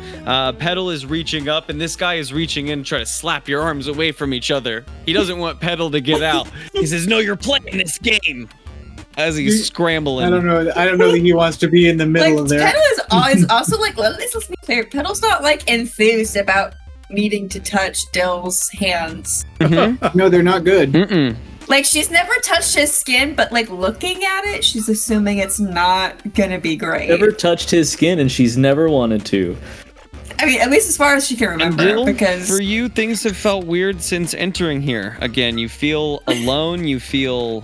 Petal is reaching up, and this guy is reaching in, trying to slap your arms away from each other. He doesn't want Petal to get out. He says, "No, you're playing this game." As he's scrambling. I don't know that he wants to be in the middle of there. Petal is always also like, let's be clear. Petal's not like enthused about needing to touch Dill's hands. Mm-hmm. No, they're not good. Mm-mm. Like, she's never touched his skin, but like looking at it, she's assuming it's not gonna be great. Never touched his skin, and she's never wanted to. I mean, at least as far as she can remember. Dill, because for you, things have felt weird since entering here. Again, you feel alone. You feel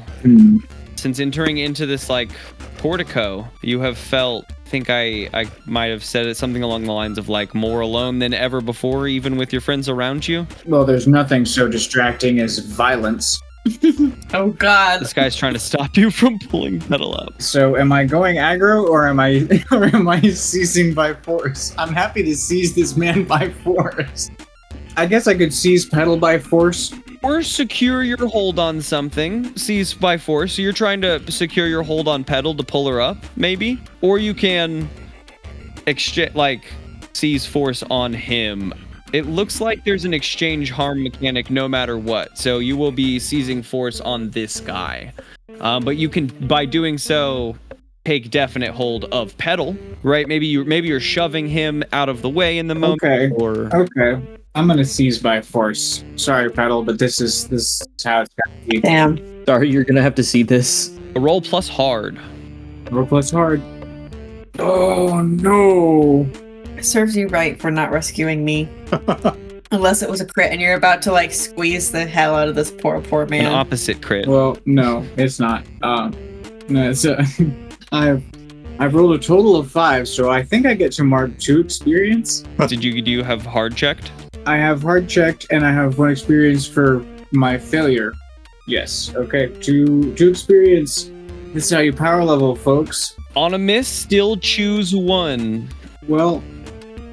since entering into this like portico, you have felt. I think I might have said it something along the lines of like more alone than ever before, even with your friends around you. Well, there's nothing so distracting as violence. Oh, God. This guy's trying to stop you from pulling Petal up. So am I going aggro or am I seizing by force? I'm happy to seize this man by force. I guess I could seize Petal by force. Or secure your hold on something. Seize by force. So you're trying to secure your hold on Petal to pull her up, maybe? Or you can seize force on him. It looks like there's an exchange harm mechanic no matter what. So you will be seizing force on this guy. But you can, by doing so, take definite hold of Petal, right? Maybe you're shoving him out of the way in the moment. Okay. I'm gonna seize by force. Sorry, Petal, but this is how it's gotta be. Damn. Sorry, you're gonna have to see this. A roll plus hard. Roll plus hard. Oh no. It serves you right for not rescuing me. Unless it was a crit and you're about to like squeeze the hell out of this poor man. An opposite crit. Well, no, it's not. No, it's I've rolled a total of 5, so I think I get to mark 2 experience. Do you have hard checked? I have hard checked, and I have 1 experience for my failure. Yes. Okay. 2 experience. This is how you power level, folks. On a miss, still choose 1. Well,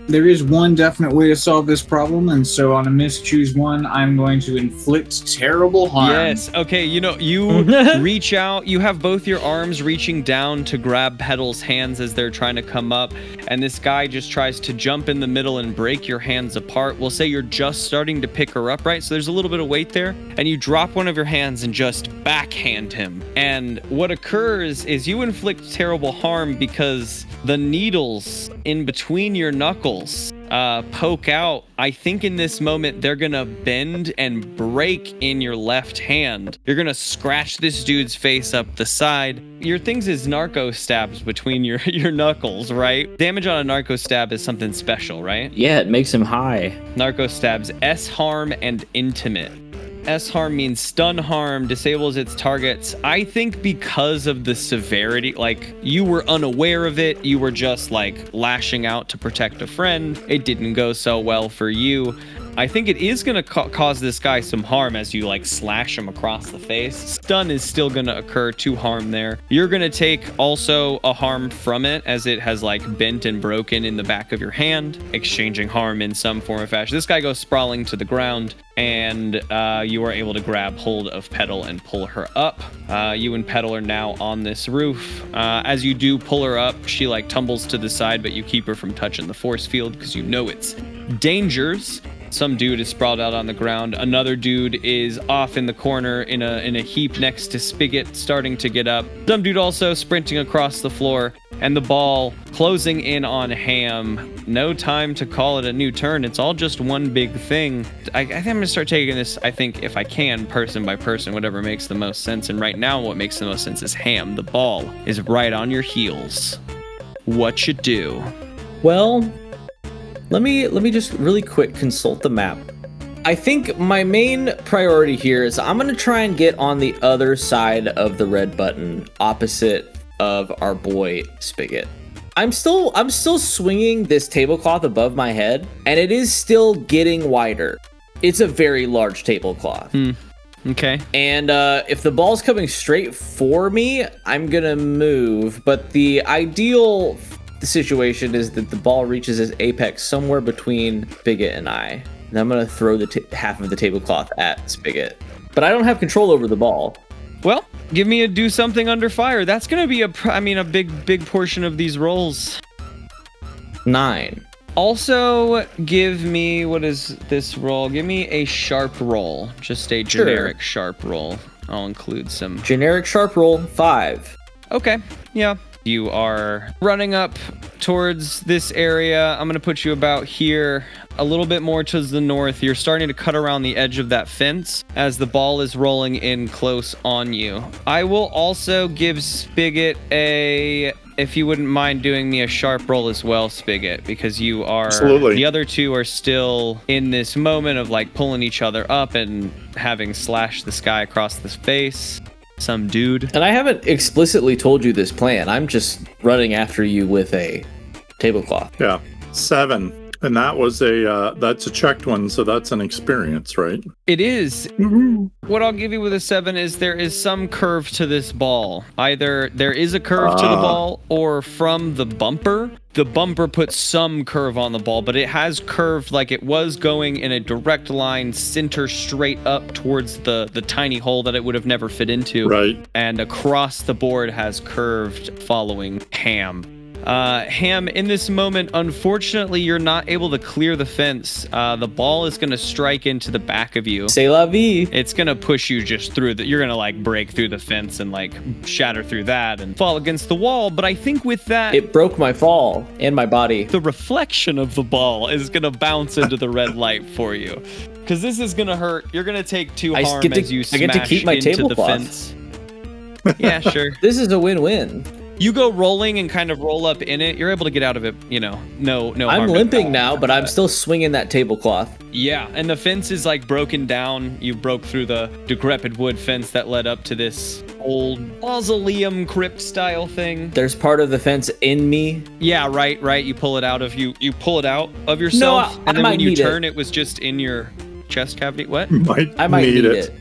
there is one definite way to solve this problem, and so on a miss, choose 1. I'm going to inflict terrible harm. Yes. Okay. You reach out. You have both your arms reaching down to grab Petal's hands as they're trying to come up, and this guy just tries to jump in the middle and break your hands apart. We'll say you're just starting to pick her up, right? So there's a little bit of weight there, and you drop one of your hands and just backhand him. And what occurs is you inflict terrible harm because the needles in between your knuckles poke out. I think in this moment they're gonna bend and break in your left hand. You're gonna scratch this dude's face up the side. Your things is narco stabs between your knuckles, right? Damage on a narco stab is something special, right? Yeah, it makes him high. Narco stabs S harm and intimate. S harm means stun harm, disables its targets. I think because of the severity, like you were unaware of it, you were just like lashing out to protect a friend. It didn't go so well for you. I think it is going to cause this guy some harm as you like slash him across the face. Stun is still going to occur to harm there. You're going to take also a harm from it as it has like bent and broken in the back of your hand, exchanging harm in some form or fashion. This guy goes sprawling to the ground, and you are able to grab hold of Petal and pull her up. You and Petal are now on this roof. As you do pull her up, she like tumbles to the side, but you keep her from touching the force field because you know it's dangers. Some dude is sprawled out on the ground. Another dude is off in the corner in a heap next to Spicket, starting to get up. Some dude also sprinting across the floor, and the ball closing in on Ham. No time to call it a new turn. It's all just one big thing. I think I'm gonna start taking this, I think, if I can, person by person, whatever makes the most sense. And right now, what makes the most sense is Ham. The ball is right on your heels. What you do? Well, let me just really quick consult the map. I think my main priority here is I'm gonna try and get on the other side of the red button, opposite of our boy Spicket. I'm still swinging this tablecloth above my head, and it is still getting wider. It's a very large tablecloth. Okay. And if the ball's coming straight for me, I'm gonna move. But the ideal situation is that the ball reaches its apex somewhere between Spicket and I. And I'm gonna throw the half of the tablecloth at Spicket. But I don't have control over the ball. Well, give me a do something under fire. That's gonna be a big portion of these rolls. 9. Also, give me, what is this roll? Give me a sharp roll. Just a generic sharp roll. I'll include some. Generic sharp roll, 5. Okay, yeah. You are running up towards this area. I'm going to put you about here, a little bit more towards the north. You're starting to cut around the edge of that fence as the ball is rolling in close on you. I will also give Spigot if you wouldn't mind doing me a sharp roll as well, Spigot, because you are... Absolutely. The other two are still in this moment of like pulling each other up and having slashed the sky across the face. Some dude. And I haven't explicitly told you this plan. I'm just running after you with a tablecloth. Yeah. 7. And that was that's a checked one, so that's an experience, right? It is. Mm-hmm. What I'll give you with a 7 is there is some curve to this ball. Either there is a curve to the ball, or from the bumper puts some curve on the ball, but it has curved like it was going in a direct line, center straight up towards the tiny hole that it would have never fit into. Right. And across the board has curved following Ham. Ham, in this moment, unfortunately, you're not able to clear the fence. The ball is going to strike into the back of you. C'est la vie. It's going to push you just through you're going to like break through the fence and like shatter through that and fall against the wall. But I think with that, it broke my fall and my body. The reflection of the ball is going to bounce into the red light for you. Because this is going to hurt. You're going to take 2 harm as you smash get to keep my into tablecloth. the fence. Yeah, sure. This is a win-win. You go rolling and kind of roll up in it. You're able to get out of it, no harm. I'm limping now, but I'm still swinging that tablecloth. Yeah, and the fence is like broken down. You broke through the decrepit wood fence that led up to this old mausoleum crypt style thing. There's part of the fence in me. Yeah, right. You pull it out of you. You pull it out of yourself, and then when you turn, it was just in your chest cavity. What? I might need it.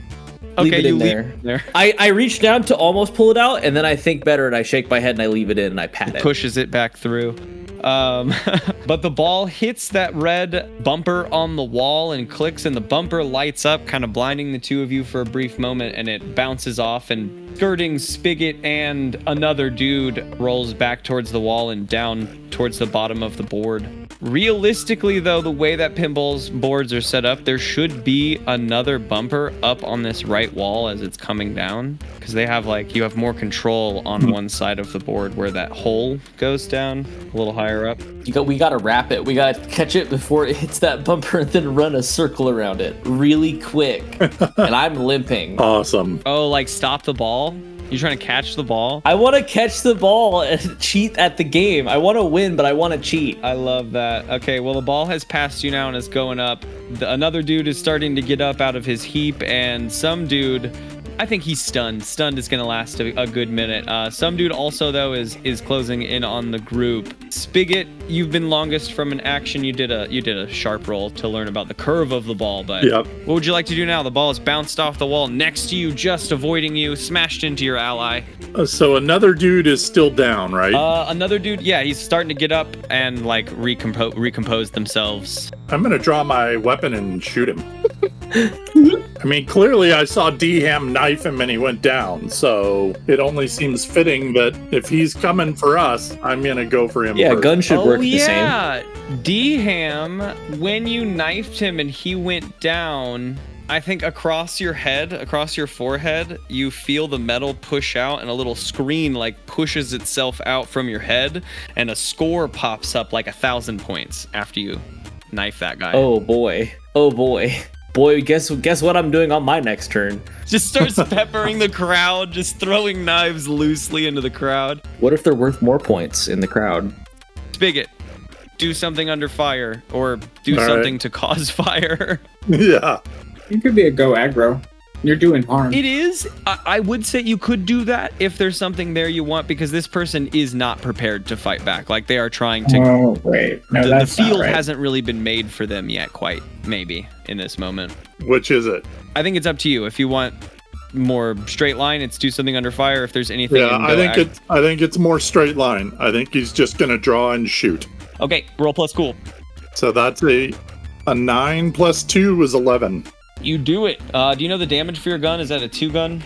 Leave it in there. I reach down to almost pull it out, and then I think better, and I shake my head, and I leave it in, and I pat it. Pushes it back through. But the ball hits that red bumper on the wall and clicks, and the bumper lights up, kind of blinding the two of you for a brief moment, and it bounces off, and skirting Spigot and another dude rolls back towards the wall and down towards the bottom of the board. Realistically, though, the way that pinball's boards are set up, there should be another bumper up on this right wall as it's coming down, because they have you have more control on one side of the board where that hole goes down a little higher up. We gotta wrap it. We gotta catch it before it hits that bumper and then run a circle around it really quick. And I'm limping. Awesome. Oh, stop the ball? You trying to catch the ball? I want to catch the ball and cheat at the game. I want to win, but I want to cheat. I love that. Okay, well, the ball has passed you now and is going up. Another dude is starting to get up out of his heap, and some dude I think he's stunned. Stunned is gonna last a good minute. Some dude also though is closing in on the group. Spigot, you've been longest from an action. You did a sharp roll to learn about the curve of the ball, but what would you like to do now? The ball is bounced off the wall next to you, just avoiding you, smashed into your ally. So another dude is still down, right? Another dude, yeah, he's starting to get up and like recompose themselves. I'm gonna draw my weapon and shoot him. I mean, clearly I saw D-Ham knife him and he went down, so it only seems fitting that if he's coming for us, I'm gonna go for him first. Gun should work the same. Yeah, D-Ham, when you knifed him and he went down, I think across your head, across your forehead, you feel the metal push out and a little screen like pushes itself out from your head and a score pops up like 1,000 points after you knife that guy. Oh boy. Boy, guess what I'm doing on my next turn? Just starts peppering the crowd, just throwing knives loosely into the crowd. What if they're worth more points in the crowd? Spigot, do something under fire or do something to cause fire. Yeah. You could be a go aggro. You're doing harm. It is. I would say you could do that if there's something there you want, because this person is not prepared to fight back. Like they are trying to. Oh, wait. No, the that's field not right. hasn't really been made for them yet, quite, maybe, in this moment. Which is it? I think it's up to you. If you want more straight line, it's do something under fire. If there's anything. Yeah, I think it's more straight line. I think he's just gonna draw and shoot. Okay, roll plus cool. So that's a 9 plus 2 is 11. You do it. Do you know the damage for your gun? Is that a 2-gun?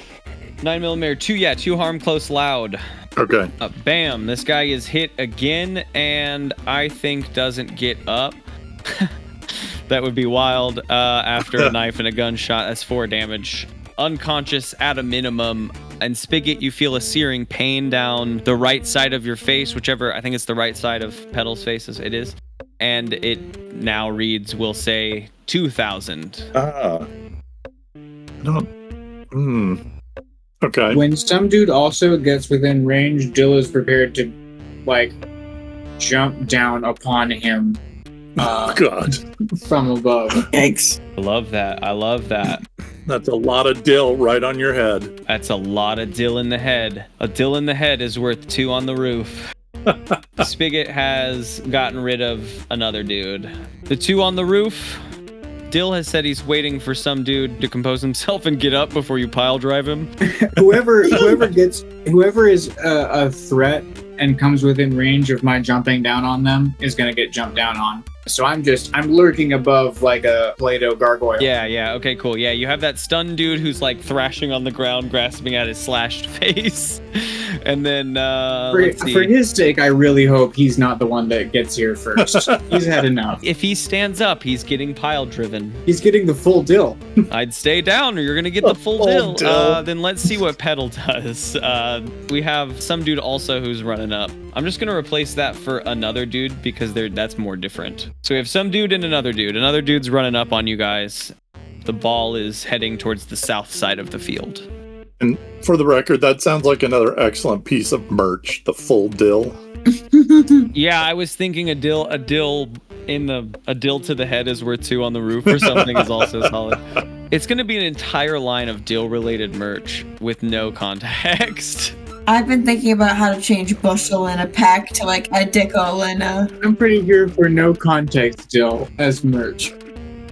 9mm, 2 harm, close, loud. Okay. Bam. This guy is hit again, and I think doesn't get up. That would be wild. After a knife and a gunshot, that's 4 damage. Unconscious at a minimum. And Spigot, you feel a searing pain down the right side of your face, whichever, I think it's the right side of Petal's face as it is. And it now reads, we'll say, 2,000. Okay. When some dude also gets within range, Dill is prepared to, like, jump down upon him. God. From above. Yikes. I love that. That's a lot of dill right on your head. That's a lot of dill in the head. A dill in the head is worth 2 on the roof. Spigot has gotten rid of another dude. The 2 on the roof. Dill has said he's waiting for some dude to compose himself and get up before you pile drive him. whoever is a threat and comes within range of my jumping down on them is gonna get jumped down on. So I'm lurking above like a Play-Doh gargoyle. Yeah, okay, cool. Yeah, you have that stunned dude who's like thrashing on the ground, grasping at his slashed face. And then, for his sake, I really hope he's not the one that gets here first. He's had enough. If he stands up, he's getting pile driven. He's getting the full dill. I'd stay down or you're gonna get the full dill. Then let's see what Petal does. We have some dude also who's running up. I'm just gonna replace that for another dude because that's more different. So we have some dude and another dude. Another dude's running up on you guys. The ball is heading towards the south side of the field. And for the record, that sounds like another excellent piece of merch, the full dill. Yeah, I was thinking a dill to the head is worth 2 on the roof or something is also solid. It's going to be an entire line of dill related merch with no context. I've been thinking about how to change bushel in a pack to like a Dickle and a... I'm pretty here for no context dill as merch.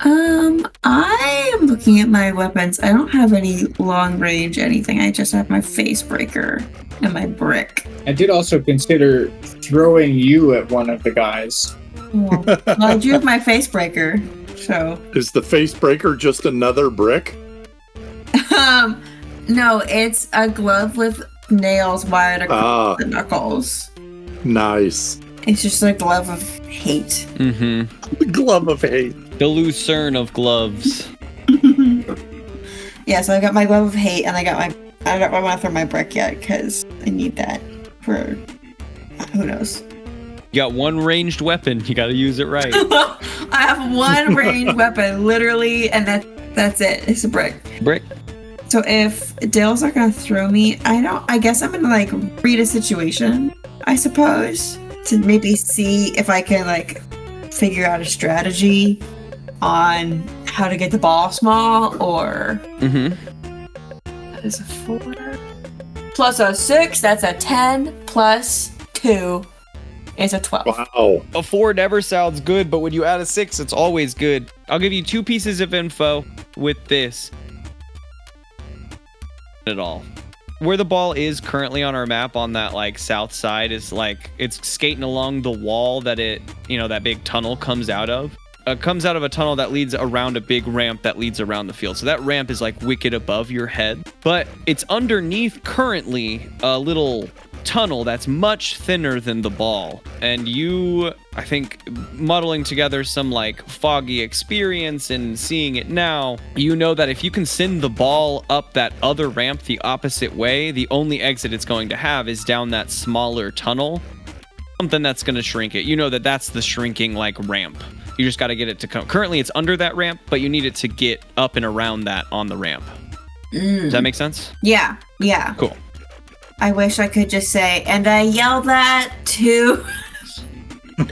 I am looking at my weapons. I don't have any long range anything. I just have my face breaker and my brick. I did also consider throwing you at one of the guys. Well, I do have my face breaker, so... Is the face breaker just another brick? No, it's a glove with nails wired across the knuckles. Nice. It's just a glove of hate. Mm-hmm. The glove of hate. The Lucerne of gloves. Yeah, so I got my glove of hate, and I don't want to throw my brick yet because I need that for who knows. You got one ranged weapon. You got to use it right. I have one ranged weapon, literally, and that's it. It's a brick. Brick. So if Dale's not gonna throw me, I guess I'm gonna like read a situation, I suppose, to maybe see if I can like figure out a strategy on how to get the ball small or That is a 4. Plus a 6, that's a 10. Plus 2 is a 12. Wow. A 4 never sounds good, but when you add a 6, it's always good. I'll give you 2 pieces of info with this. At all. Where the ball is currently on our map on that like south side is like it's skating along the wall that that big tunnel comes out of. Comes out of a tunnel that leads around a big ramp that leads around the field. So that ramp is like wicked above your head, but it's underneath currently a little tunnel that's much thinner than the ball. And you, I think, muddling together some like foggy experience and seeing it now, you know that if you can send the ball up that other ramp the opposite way, the only exit it's going to have is down that smaller tunnel. Something that's going to shrink it. You know that's the shrinking like ramp. You just got to get it to come. Currently it's under that ramp, but you need it to get up and around that on the ramp. Does that make sense? Yeah. Cool. I wish I could just say, and I yelled that too.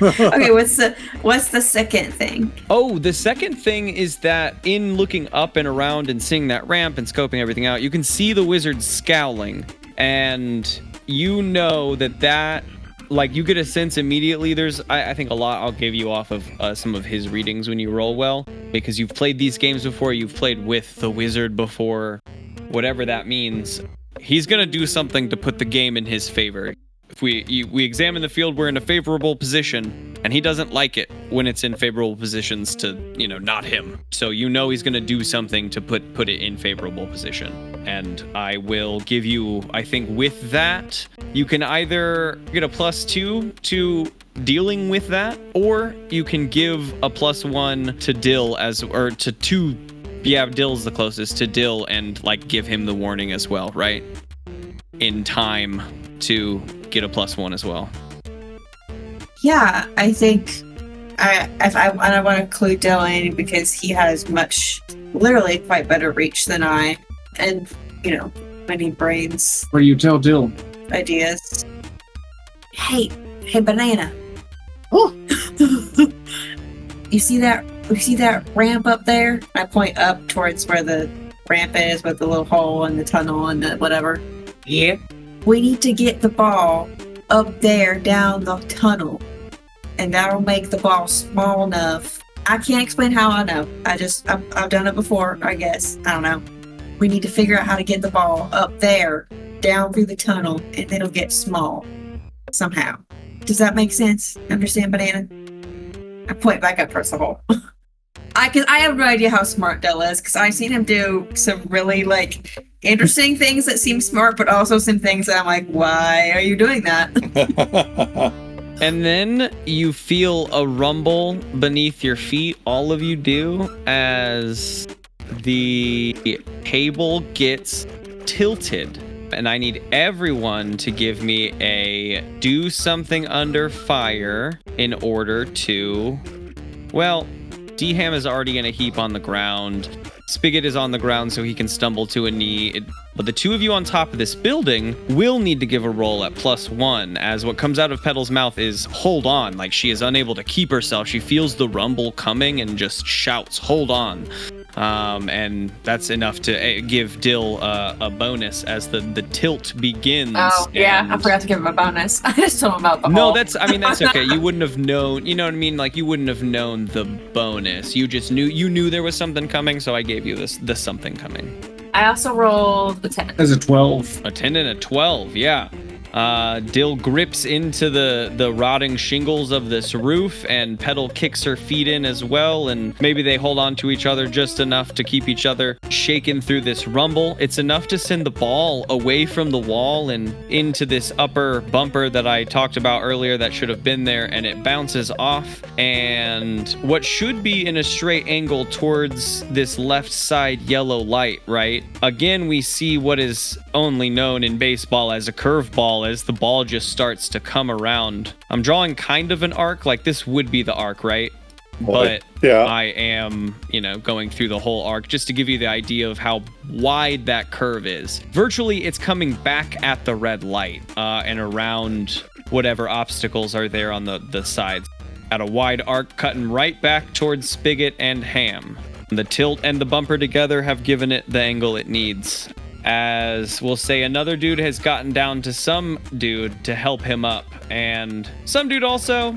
Okay, what's the second thing? Oh, the second thing is that in looking up and around and seeing that ramp and scoping everything out, you can see the wizard scowling, and you know that like you get a sense immediately. There's I think a lot I'll give you off of some of his readings when you roll well, because you've played these games before, you've played with the wizard before, whatever that means. He's gonna do something to put the game in his favor. If we examine the field, we're in a favorable position, and he doesn't like it when it's in favorable positions to, not him. So he's gonna do something to put it in favorable position. And I will give you, I think with that, you can either get a +2 to dealing with that, or you can give a +1 to Dill or to 2. Yeah, Dill's the closest to Dill and like give him the warning as well, right? In time to get a +1 as well. Yeah, I think I want to include Dill in because he has literally quite better reach than I, and many brains. What do you tell Dill? Ideas. Hey, banana. Oh. You see that ramp up there? I point up towards where the ramp is with the little hole and the tunnel and the whatever. Yeah. We need to get the ball up there down the tunnel, and that'll make the ball small enough. I can't explain how I know. I've done it before, I guess. I don't know. We need to figure out how to get the ball up there, down through the tunnel, and it'll get small somehow. Does that make sense? Understand, banana? I point back up towards the hole. I have no idea how smart Dill is, because I've seen him do some really interesting things that seem smart, but also some things that I'm like, why are you doing that? And then you feel a rumble beneath your feet, all of you do, as the table gets tilted. And I need everyone to give me a do something under fire in order to, D-Ham is already in a heap on the ground. Spicket is on the ground so he can stumble to a knee. But the two of you on top of this building will need to give a roll at +1, as what comes out of Petal's mouth is hold on. Like she is unable to keep herself. She feels the rumble coming and just shouts, hold on. And that's enough to give Dill a bonus as the tilt begins. Oh, yeah, I forgot to give him a bonus. I just told him about the hole. No, that's okay. You wouldn't have known, you know what I mean? Like, you wouldn't have known the bonus. You just knew there was something coming, so I gave you the something coming. I also rolled a 10. That's a 12. A 10 and a 12, yeah. Dill grips into the rotting shingles of this roof, and Petal kicks her feet in as well, and maybe they hold on to each other just enough to keep each other shaken through this rumble. It's enough to send the ball away from the wall and into this upper bumper that I talked about earlier that should have been there, and it bounces off, and what should be in a straight angle towards this left side yellow light, right? Again, we see what is only known in baseball as a curveball, as the ball just starts to come around. I'm drawing kind of an arc, like this would be the arc, right? But yeah. I am, going through the whole arc just to give you the idea of how wide that curve is. Virtually, it's coming back at the red light and around whatever obstacles are there on the sides. At a wide arc cutting right back towards Spigot and Ham. The tilt and the bumper together have given it the angle it needs. as we'll say another dude has gotten down to some dude to help him up, and some dude also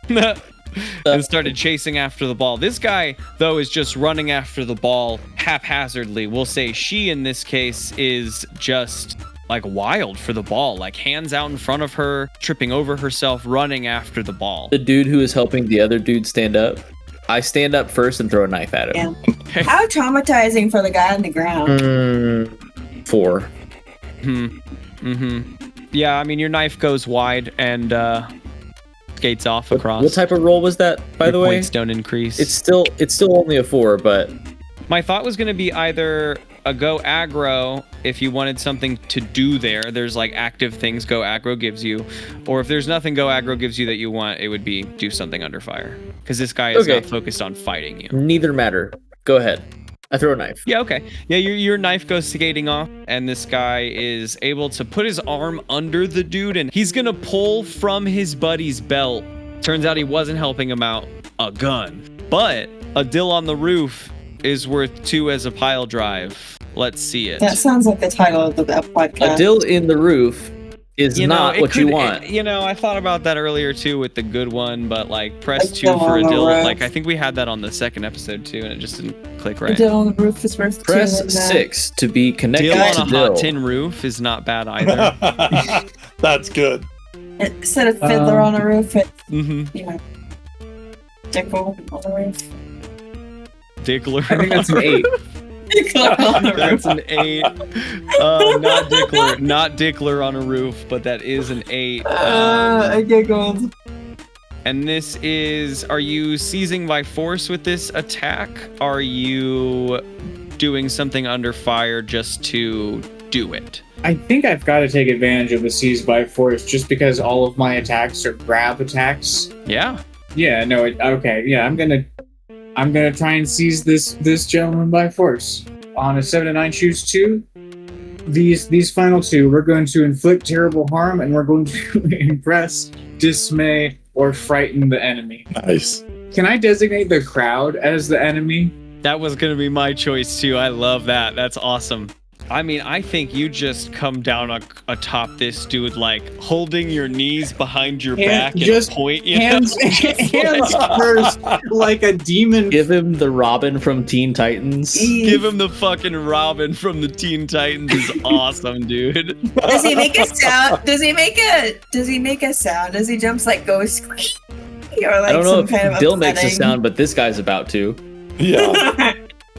and started chasing after the ball. This guy, though, is just running after the ball haphazardly. We'll say she, in this case, is just like wild for the ball, like hands out in front of her, tripping over herself, running after the ball. The dude who is helping the other dude stand up, I stand up first and throw a knife at him. Yeah. How traumatizing for the guy on the ground. 4. Yeah, I mean, your knife goes wide and skates off across. What type of roll was that, by the way? Points don't increase. It's still only a 4, but my thought was going to be either a go aggro if you wanted something to do there. There's like active things go aggro gives you, or if there's nothing go aggro gives you that you want, it would be do something under fire, because this guy is not focused on fighting you. Neither matter. Go ahead. I throw a knife. Yeah, okay. Yeah, your knife goes skating off, and this guy is able to put his arm under the dude, and he's gonna pull from his buddy's belt. Turns out he wasn't helping him out. A gun. But a Dill on the roof is worth 2 as a pile drive. Let's see it. That sounds like the title of the podcast. A Dill in the roof is not what you want. I thought about that earlier too with the good one, but like press 2 for a Dill. Like I think we had that on the second episode too, and it just didn't click right. A Dill on the roof is worth 2. Press 6 to be connected Dill to on a Dill. hot tin roof is not bad either. That's good. Instead of Fiddler on a roof, it's Dickle on the roof. Dickler. I think that's an 8. That's an 8. Not Dickler on a roof, but that is an 8. I giggled. And this is, are you seizing by force with this attack? Are you doing something under fire just to do it? I think I've got to take advantage of the seize by force just because all of my attacks are grab attacks. Yeah. Yeah, no, okay. Yeah, I'm gonna try and seize this gentleman by force. On a 7 and 9 choose 2. These final 2, we're going to inflict terrible harm, and we're going to impress, dismay, or frighten the enemy. Nice. Can I designate the crowd as the enemy? That was gonna be my choice too. I love that. That's awesome. I mean, I think you just come down atop this dude, like holding your knees behind your back and just point. Hands first, like a demon. Give him the Robin from Teen Titans. Give him the fucking Robin from the Teen Titans. Is awesome, dude. Does he make a sound? Does he make a sound as he jumps, like goes squeak? Or like I don't know if kind of Dill makes a upsetting? sound, but this guy's about to. Yeah.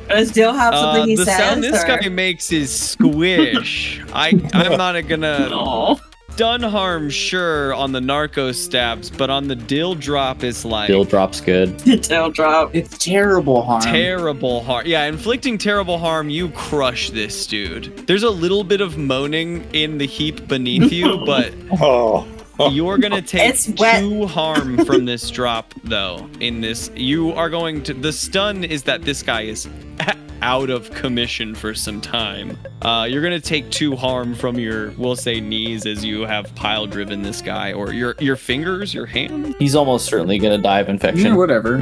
Does Dill have something he the says? sound this or? guy makes is squish. I'm not gonna stun harm, sure, on the narco stabs, but on the Dill drop is like Dill drop's good. Dill drop. It's terrible harm. terrible harm. Yeah, inflicting terrible harm, you crush this dude. There's a little bit of moaning in the heap beneath you, but you're gonna take It's wet. 2 harm from this drop, though. In this, you are going to. The stun is that this guy is out of commission for some time. You're gonna take 2 harm from your, we'll say, knees as you have pile driven this guy, or your fingers, your hand. He's almost certainly gonna die of infection. Yeah, whatever.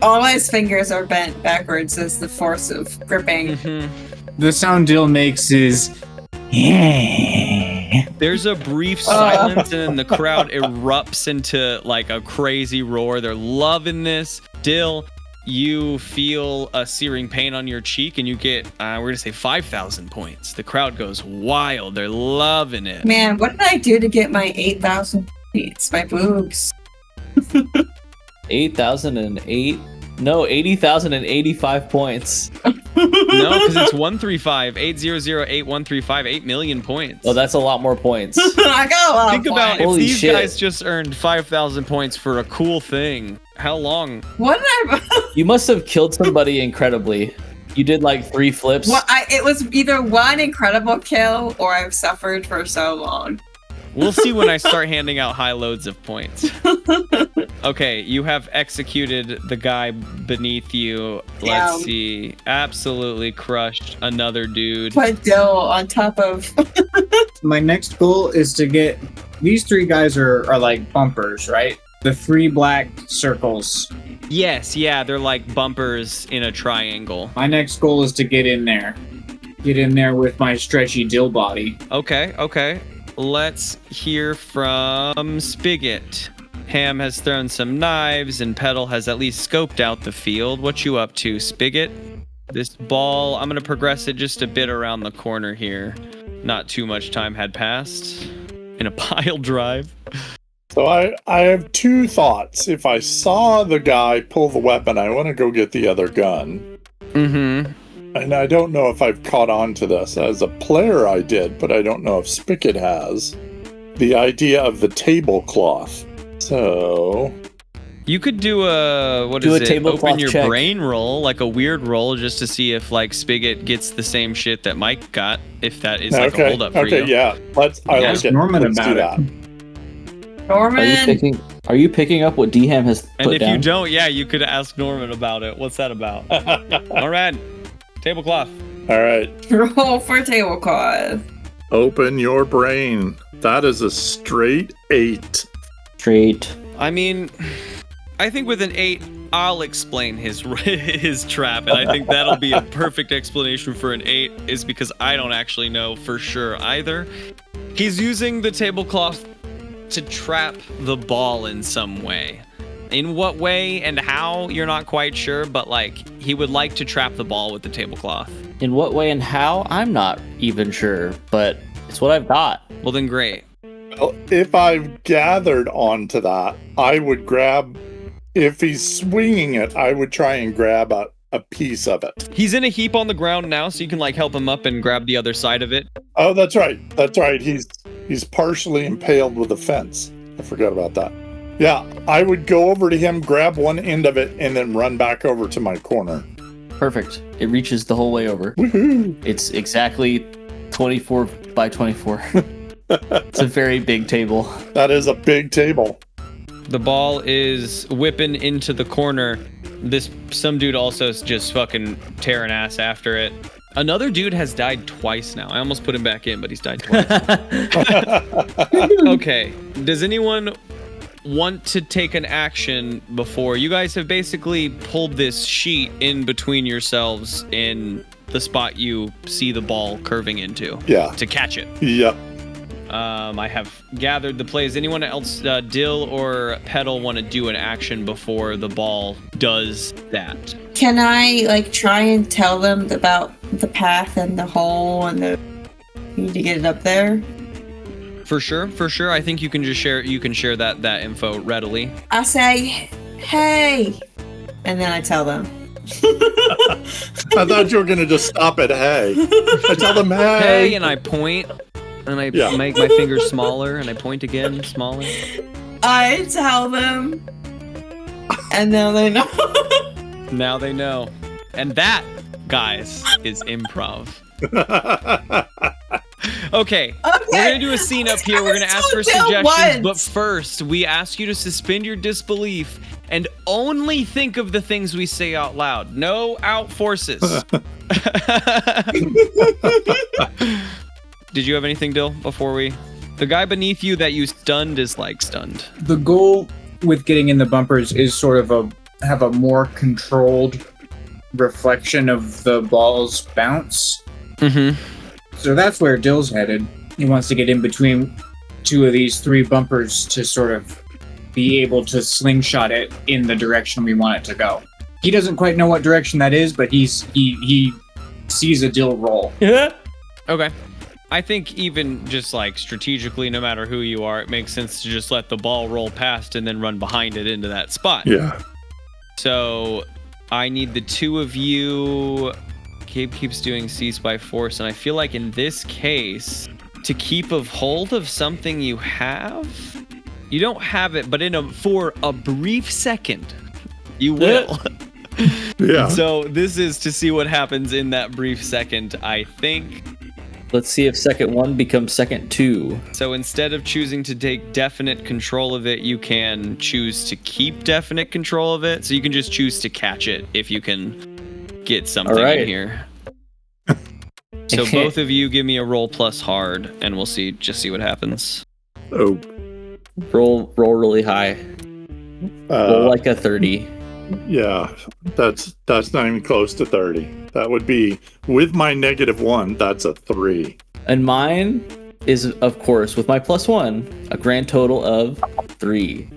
All his fingers are bent backwards as the force of gripping. The sound Dill makes is. There's a brief silence, and then the crowd erupts into like a crazy roar. They're loving this. Dill, you feel a searing pain on your cheek, and you get, we're gonna say 5,000 points. The crowd goes wild. They're loving it. Man, what did I do to get my 8,000 points? My boobs. 8,008? No, 80,085 points. No, because it's 135, 8008135, 8 million points. Oh, that's a lot more points. I got a lot Think of about points. if Holy these shit. guys just earned 5,000 points for a cool thing. How long? What did I? You must have killed somebody incredibly. You did like 3 flips. Well, it was either one incredible kill or I've suffered for so long. We'll see when I start handing out high loads of points. Okay, you have executed the guy beneath you. Let's Yeah. see. Absolutely crushed another dude. Put Dill on top of. My next goal is to get these 3 guys are like bumpers, right? The 3 black circles. Yes, yeah, they're like bumpers in a triangle. My next goal is to get in there. get in there with my stretchy Dill body. Okay. Let's hear from Spicket. Ham has thrown some knives, and Petal has at least scoped out the field. What you up to, Spigot? This ball, I'm going to progress it just a bit around the corner here. Not too much time had passed in a pile drive. So I have two thoughts. If I saw the guy pull the weapon, I want to go get the other gun. Mm-hmm. And I don't know if I've caught on to this. As a player, I did, but I don't know if Spicket has. The idea of the tablecloth. So... You could do a, open your check. brain roll, like a weird roll, just to see if, like, Spigot gets the same shit that Mike got, if that is, like, a holdup for you. Okay, yeah. Ask Norman about it. Norman. Are you picking up what D-Ham has put And if down? you don't, yeah, you could ask Norman about it. What's that about? All right. Tablecloth. All right. Roll for tablecloth. Open your brain. That is a straight 8. Straight. I mean, I think with an 8, I'll explain his trap, and I think that'll be a perfect explanation for an 8, is because I don't actually know for sure either. He's using the tablecloth to trap the ball in some way. In what way and how, you're not quite sure, but like, he would like to trap the ball with the tablecloth. In what way and how? I'm not even sure, but it's what I've got. Well, then great. Well, if I've gathered onto that, I would grab... If he's swinging it, I would try and grab a piece of it. He's in a heap on the ground now, so you can like help him up and grab the other side of it. Oh, that's right. That's right. He's partially impaled with a fence. I forgot about that. Yeah, I would go over to him, grab one end of it, and then run back over to my corner. Perfect. It reaches the whole way over. Woohoo! It's exactly 24 by 24. It's a very big table. That is a big table. The ball is whipping into the corner. Some dude also is just fucking tearing ass after it. Another dude has died twice now. I almost put him back in, but he's died twice. Okay. Does anyone want to take an action before? You guys have basically pulled this sheet in between yourselves in the spot you see the ball curving into. Yeah. To catch it. Yep. I have gathered the plays. Anyone else, Dill or Petal, want to do an action before the ball does that? Can I like try and tell them about the path and the hole and the we need to get it up there? For sure. I think you can just share. You can share that info readily. I say, hey, and then I tell them. I thought you were gonna just stop at hey. I tell them hey. Hey, and I point, and I make my fingers smaller, and I point again, smaller. I tell them, and now they know. Now they know, and that, guys, is improv. Okay, we're gonna do a scene up here. We're gonna ask for suggestions, but first, we ask you to suspend your disbelief and only think of the things we say out loud. No out forces. Did you have anything, Dill, before we... The guy beneath you that you stunned is, like, stunned. The goal with getting in the bumpers is sort of have a more controlled reflection of the ball's bounce. Mm-hmm. So that's where Dill's headed. He wants to get in between two of these 3 bumpers to sort of be able to slingshot it in the direction we want it to go. He doesn't quite know what direction that is, but he sees a Dill roll. Yeah. Okay. I think even just like strategically, no matter who you are, it makes sense to just let the ball roll past and then run behind it into that spot. Yeah. So I need the 2 of you. Gabe keeps doing seize by force, and I feel like in this case, to keep a hold of something you have, you don't have it, but for a brief second, you will. Yeah. So this is to see what happens in that brief second, I think. Let's see if second 1 becomes second 2. So instead of choosing to take definite control of it, you can choose to keep definite control of it. So you can just choose to catch it if you can get something in here. So both of you give me a roll plus hard, and we'll see what happens. Oh. Roll really high. Roll like a 30. Yeah, that's not even close to 30. That would be, with my -1, that's a 3. And mine is, of course, with my +1, a grand total of 3.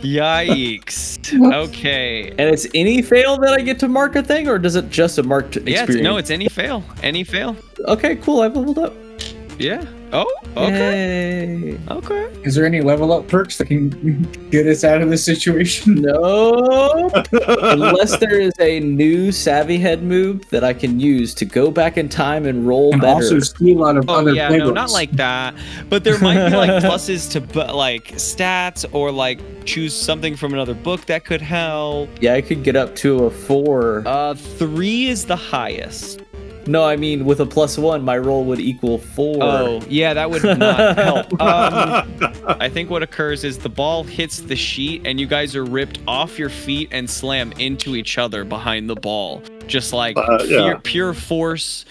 Yikes. Okay. And it's any fail that I get to mark a thing, or does it just a marked experience? Yeah, it's any fail. Any fail. Okay, cool. I've leveled up. Yeah. Oh, okay. Yay. Okay. Is there any level up perks that can get us out of this situation? No. Unless there is a new savvy head move that I can use to go back in time and roll And better. also steal out of Oh other yeah, playbooks. no, not like that. But there might be like pluses to like stats or like choose something from another book that could help. Yeah, I could get up to a 4. 3 is the highest. No, I mean with a +1, my roll would equal 4. Oh, yeah, that would not help. I think what occurs is the ball hits the sheet and you guys are ripped off your feet and slam into each other behind the ball. Just like pure force.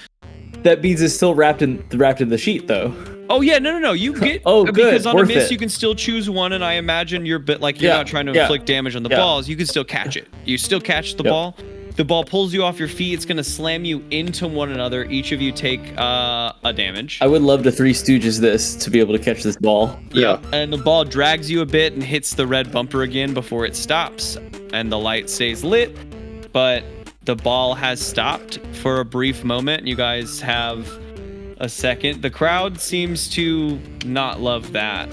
That beads is still wrapped in the sheet though. Oh yeah, no. You get good. Because on a Worth miss it. you can still choose one, and I imagine you're not trying to inflict damage on the balls. You can still catch it. You still catch the ball. The ball pulls you off your feet. It's gonna slam you into one another. Each of you take a damage. I would love to Three Stooges this to be able to catch this ball. Yeah. And the ball drags you a bit and hits the red bumper again before it stops. And the light stays lit, but the ball has stopped for a brief moment. You guys have a second. The crowd seems to not love that.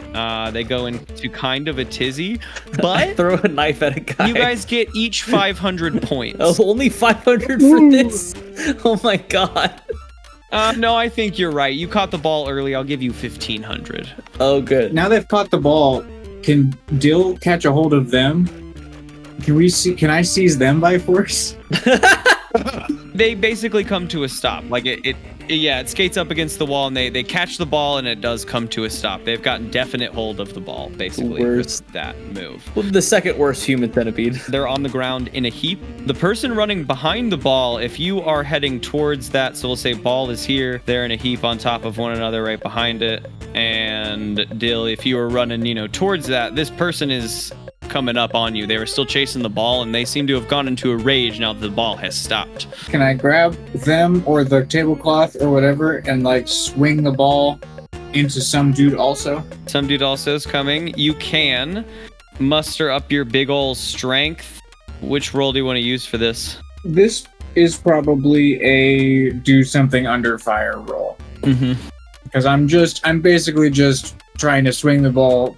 They go into kind of a tizzy, but throw a knife at a guy. You guys get each 500 points. Oh, only 500 for this? Oh my god. No, I think you're right. You caught the ball early. I'll give you 1,500. Oh, good. Now they've caught the ball. Can Dill catch a hold of them? Can I seize them by force? They basically come to a stop. Like it skates up against the wall and they catch the ball and it does come to a stop. They've gotten definite hold of the ball, basically, with that move. Well, the second worst human centipede. They're on the ground in a heap. The person running behind the ball, if you are heading towards that, so we'll say ball is here, they're in a heap on top of one another right behind it. And Dill, if you were running, towards that, this person is coming up on you. They were still chasing the ball and they seem to have gone into a rage now that the ball has stopped. Can I grab them or the tablecloth or whatever and like swing the ball into some dude also? Some dude also is coming. You can muster up your big ol' strength. Which roll do you want to use for this? This is probably a do something under fire roll. Mm-hmm. Because I'm basically just trying to swing the ball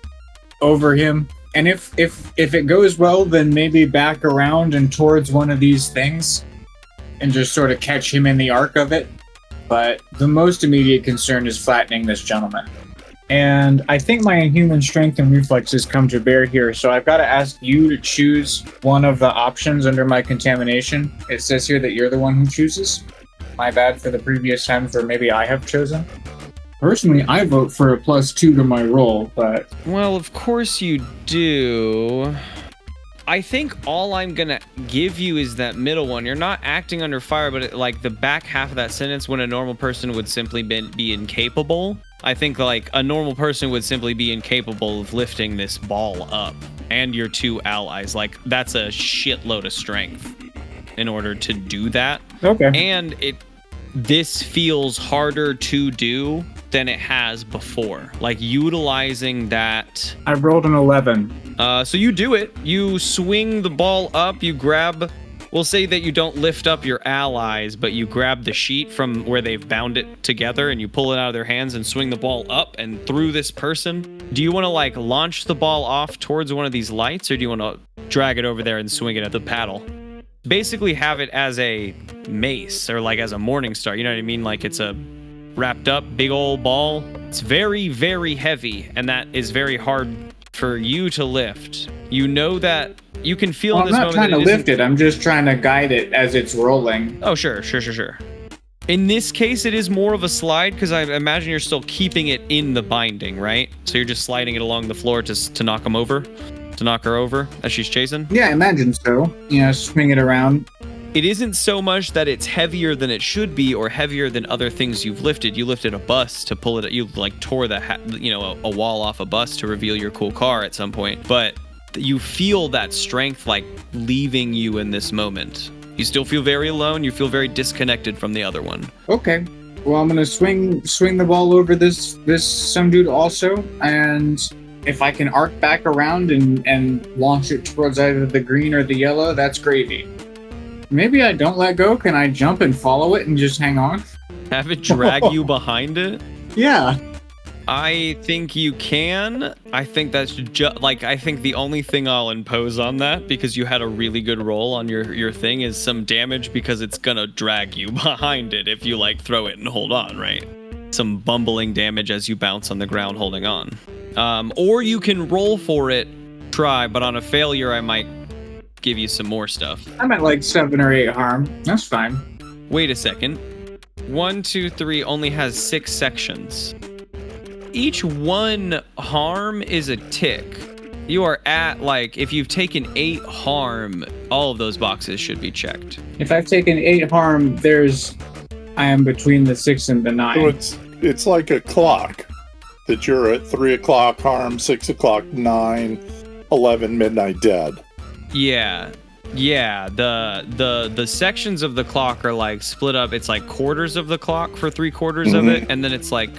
over him. And if it goes well, then maybe back around and towards one of these things and just sort of catch him in the arc of it. But the most immediate concern is flattening this gentleman. And I think my inhuman strength and reflexes come to bear here, so I've got to ask you to choose one of the options under my contamination. It says here that you're the one who chooses. My bad for the previous times where maybe I have chosen. Personally, I vote for a +2 to my roll, but... Well, of course you do. I think all I'm gonna give you is that middle one. You're not acting under fire, but like the back half of that sentence when a normal person would simply be incapable. I think like a normal person would simply be incapable of lifting this ball up. And your two allies. Like, that's a shitload of strength in order to do that. Okay. And this feels harder to do than it has before. Like utilizing that. I rolled an 11. So you do it. You swing the ball up. You grab. We'll say that you don't lift up your allies, but you grab the sheet from where they've bound it together and you pull it out of their hands and swing the ball up and through this person. Do you want to like launch the ball off towards one of these lights, or do you want to drag it over there and swing it at the paddle? Basically have it as a mace or like as a morning star. You know what I mean? Like it's a wrapped up big old ball. It's very, very heavy, and that is very hard for you to lift. You know that you can feel in this moment. I'm not trying to lift it. I'm just trying to guide it as it's rolling. Oh, sure. In this case, it is more of a slide because I imagine you're still keeping it in the binding, right? So you're just sliding it along the floor to knock him over, to knock her over as she's chasing? Yeah, I imagine so. Swing it around. It isn't so much that it's heavier than it should be or heavier than other things you've lifted. You lifted a bus to pull it. You like tore a wall off a bus to reveal your cool car at some point. But you feel that strength like leaving you in this moment. You still feel very alone. You feel very disconnected from the other one. Okay. Well, I'm gonna swing the ball over this some dude also, and if I can arc back around and launch it towards either the green or the yellow, that's gravy. Maybe I don't let go. Can I jump and follow it and just hang on? Have it drag you behind it? Yeah. I think you can. I think that's I think the only thing I'll impose on that, because you had a really good roll on your thing, is some damage, because it's gonna drag you behind it if you like throw it and hold on, right? Some bumbling damage as you bounce on the ground holding on. Or you can roll for it, try, but on a failure I might give you some more stuff. I'm at like 7 or 8 harm. That's fine. Wait a second. 1, 2, 3 only has 6 sections. Each 1 harm is a tick. You are at, like, if you've taken 8 harm, all of those boxes should be checked. If I've taken 8 harm, I am between the 6 and the 9. So it's like a clock that you're at 3 o'clock harm, 6 o'clock, 9, 11, midnight dead. Yeah. The sections of the clock are like split up. It's like quarters of the clock for 3/4 of it, and then it's like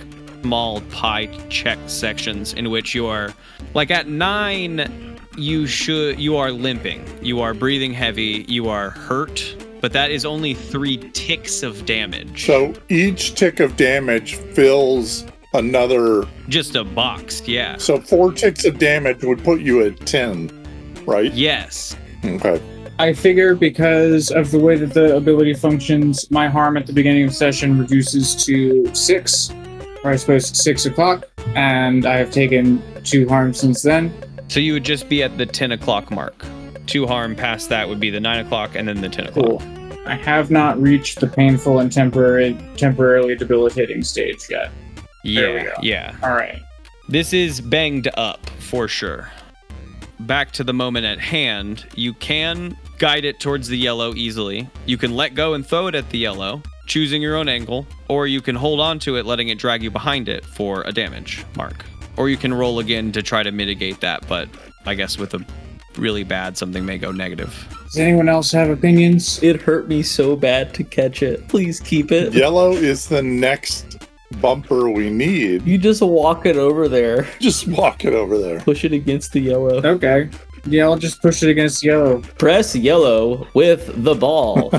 small pie check sections in which you are, like, at 9 you are limping, you are breathing heavy, you are hurt, but that is only 3 ticks of damage. So each tick of damage fills another, just a box. Yeah. so 4 ticks of damage would put you at 10, right? Yes. Okay. I figure because of the way that the ability functions, my harm at the beginning of session reduces to 6, or I suppose 6 o'clock, and I have taken 2 harm since then. So you would just be at the 10 o'clock mark. 2 harm past that would be the 9 o'clock and then the 10 o'clock. Cool. I have not reached the painful and temporarily debilitating stage yet. There we go. Yeah. All right. This is banged up for sure. Back to the moment at hand, you can guide it towards the yellow easily. You can let go and throw it at the yellow, choosing your own angle, or you can hold on to it, letting it drag you behind it for a damage mark. Or you can roll again to try to mitigate that, but I guess with a really bad, something may go negative. Does anyone else have opinions? It hurt me so bad to catch it. Please keep it. Yellow is the next bumper we need. You just walk it over there. Just walk it over there. Push it against the yellow. Okay. Yeah, I'll just push it against yellow. Press yellow with the ball.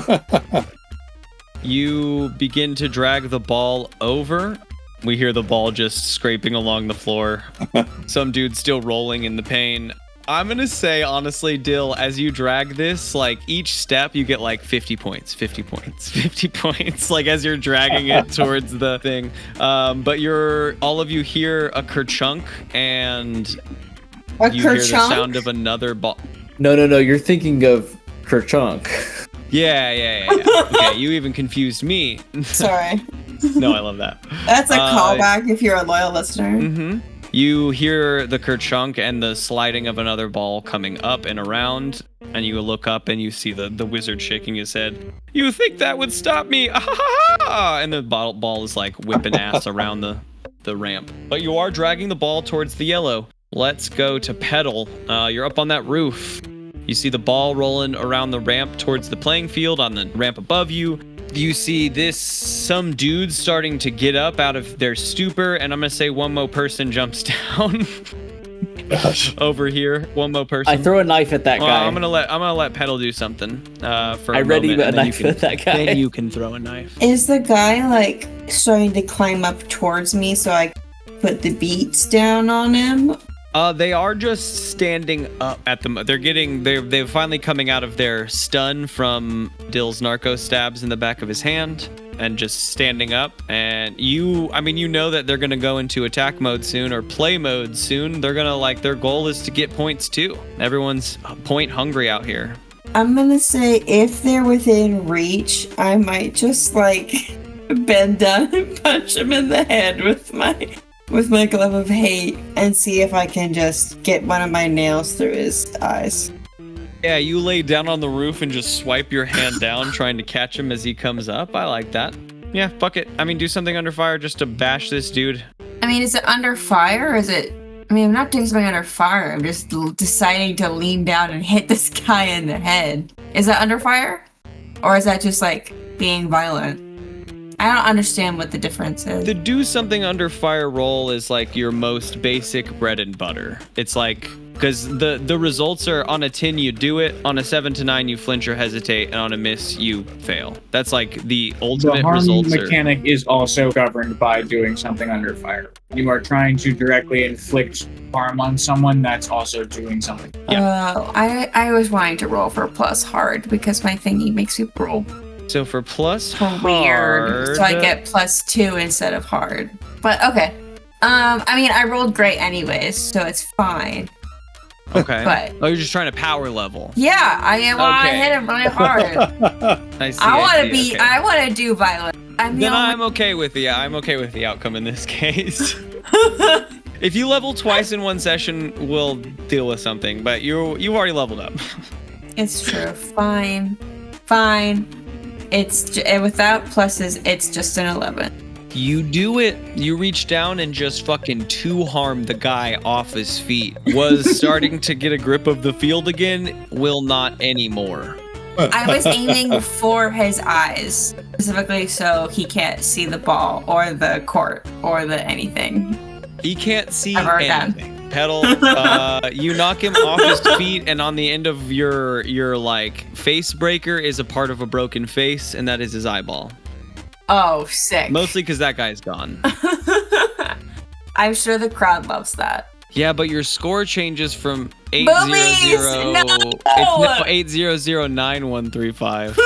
You begin to drag the ball over. We hear the ball just scraping along the floor. Some dude still rolling in the pain. I'm gonna say, honestly, Dill, as you drag this, like, each step you get like 50 points, 50 points, 50 points, like, as you're dragging it towards the thing. But all of you hear a kerchunk, and you hear the sound of another ball. No, you're thinking of Kerchunk. Yeah. Okay, you even confused me. Sorry. No, I love that. That's a callback if you're a loyal listener. Mm-hmm. You hear the kerchunk and the sliding of another ball coming up and around, and you look up and you see the wizard shaking his head. You think that would stop me? And the ball is like whipping ass around the ramp. But you are dragging the ball towards the yellow. Let's go to Petal. You're up on that roof. You see the ball rolling around the ramp towards the playing field on the ramp above you. You see some dudes starting to get up out of their stupor, and I'm gonna say one more person jumps down. Gosh. Over here, one more person. I throw a knife at that guy. I'm gonna let Petal do something for I ready a knife at that guy. Then you can throw a knife. Is the guy like starting to climb up towards me so I put the beats down on him? They are just standing up at the. They're finally coming out of their stun from Dill's narco stabs in the back of his hand, and just standing up. And you know that they're gonna go into attack mode soon or play mode soon. They're gonna their goal is to get points too. Everyone's point hungry out here. I'm gonna say if they're within reach, I might just bend down and punch him in the head with my glove of hate and see if I can just get one of my nails through his eyes. Yeah, you lay down on the roof and just swipe your hand down, trying to catch him as he comes up. I like that. Yeah, fuck it. Do something under fire just to bash this dude. Is it under fire or is it I mean, I'm not doing something under fire. I'm just deciding to lean down and hit this guy in the head. Is that under fire? Or is that just like being violent? I don't understand what the difference is. The do something under fire roll is like your most basic bread and butter. It's like, because the results are on a 10 you do it, on a 7 to 9 you flinch or hesitate, and on a miss you fail. That's like the ultimate The harm results. mechanic is also governed by doing something under fire. You are trying to directly inflict harm on someone, that's also doing something. I was wanting to roll for plus hard because my thingy makes me roll So for plus weird. hard, So I get +2 instead of hard. But okay. I mean, I rolled great anyways, so it's fine. okay. But Oh, you're just trying to power level. yeah, I am. I Okay. hit him really hard. I see. I want to see, be. okay. I want to do violent. Then I'm okay with the outcome in this case. If you level twice in one session, we'll deal with something. But you've already leveled up. It's true. Fine. It's without pluses. It's just an 11. You do it. You reach down and just fucking harm the guy off his feet. Was starting to get a grip of the field again. Will not anymore. I was aiming for his eyes specifically, so he can't see the ball or the court or the anything. He can't see Ever again. anything. Petal, you knock him off his feet, and on the end of your like face breaker is a part of a broken face, and that is his eyeball. Oh, sick. Mostly because that guy's gone. I'm sure the crowd loves that. Yeah, but your score changes from 800. Boobies! No! It's now 8009135.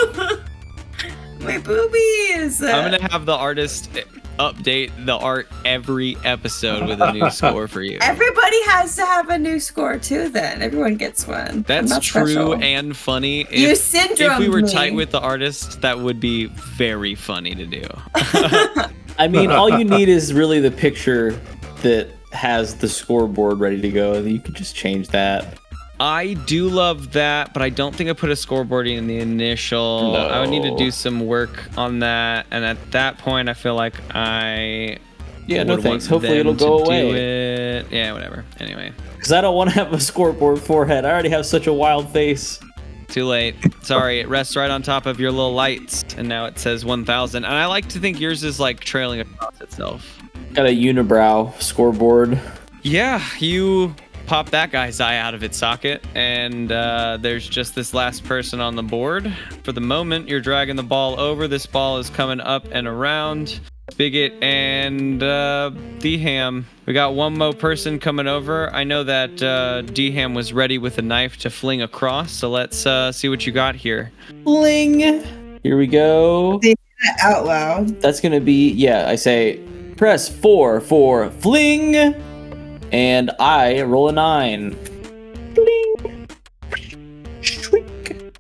My boobies. I'm gonna have the artist update the art every episode with a new score for you. Everybody has to have a new score too. Then everyone gets one. That's Not true special. and funny. You If we were syndromed me. tight with the artist, that would be very funny to do. I mean, all you need is really the picture that has the scoreboard ready to go. You can just change that. I do love that, but I don't think I put a scoreboard in the initial. No. I would need to do some work on that, and at that point, I feel like I Yeah, no would thanks. want Hopefully them it'll go to do away. it. Yeah, whatever. Anyway, Because I don't want to have a scoreboard forehead. I already have such a wild face. too late. Sorry, it rests right on top of your little lights, and now it says 1,000. And I like to think yours is like trailing across itself. Got a unibrow scoreboard. Yeah, you pop that guy's eye out of its socket, and there's just this last person on the board. For the moment, you're dragging the ball over. This ball is coming up and around. Spicket and D-Ham. We got one more person coming over. I know that D-Ham was ready with a knife to fling across, so let's see what you got here. Fling. Here we go. Out loud. That's going to be, yeah, I say press 4 for fling. And I roll a 9. Fling. Shriek.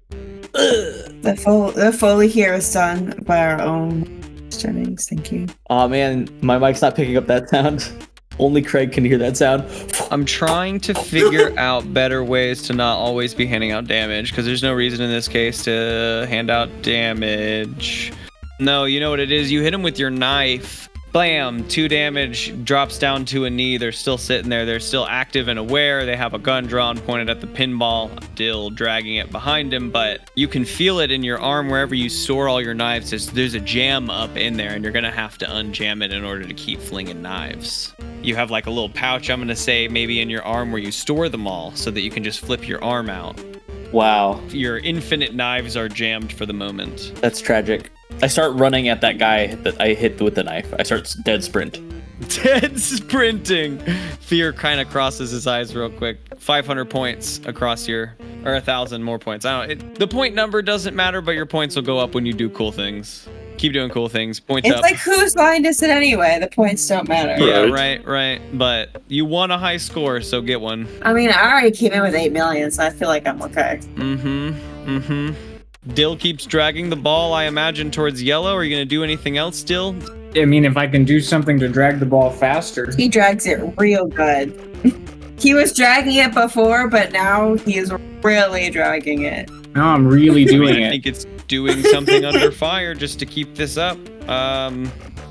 The Foley here is done by our own Jennings. Thank you. Oh man, my mic's not picking up that sound. Only Craig can hear that sound. I'm trying to figure out better ways to not always be handing out damage, because there's no reason in this case to hand out damage. No, you know what it is? You hit him with your knife. Blam, 2 damage, drops down to a knee. They're still sitting there. They're still active and aware. They have a gun drawn, pointed at the pinball. Dill dragging it behind him, but you can feel it in your arm wherever you store all your knives. There's a jam up in there, and you're gonna have to unjam it in order to keep flinging knives. You have like a little pouch, I'm gonna say, maybe in your arm where you store them all, so that you can just flip your arm out. Wow, Your infinite knives are jammed for the moment. that's tragic. I start running at that guy that I hit with the knife. I start dead sprint. Dead sprinting. Fear kind of crosses his eyes real quick. 500 points across your, or 1,000 more points. I don't know. The point number doesn't matter, but your points will go up when you do cool things. Keep doing cool things. Points It's up. like whose line is it anyway? The points don't matter. Yeah, Right. right. But you won a high score, so get one. I mean, I already came in with 8 million, so I feel like I'm okay. Dill keeps dragging the ball, I imagine, towards yellow. Are you going to do anything else, Dill? I mean, if I can do something to drag the ball faster. He drags it real good. He was dragging it before, but now he is really dragging it. No, I'm really doing I it. think it's doing something under fire just to keep this up.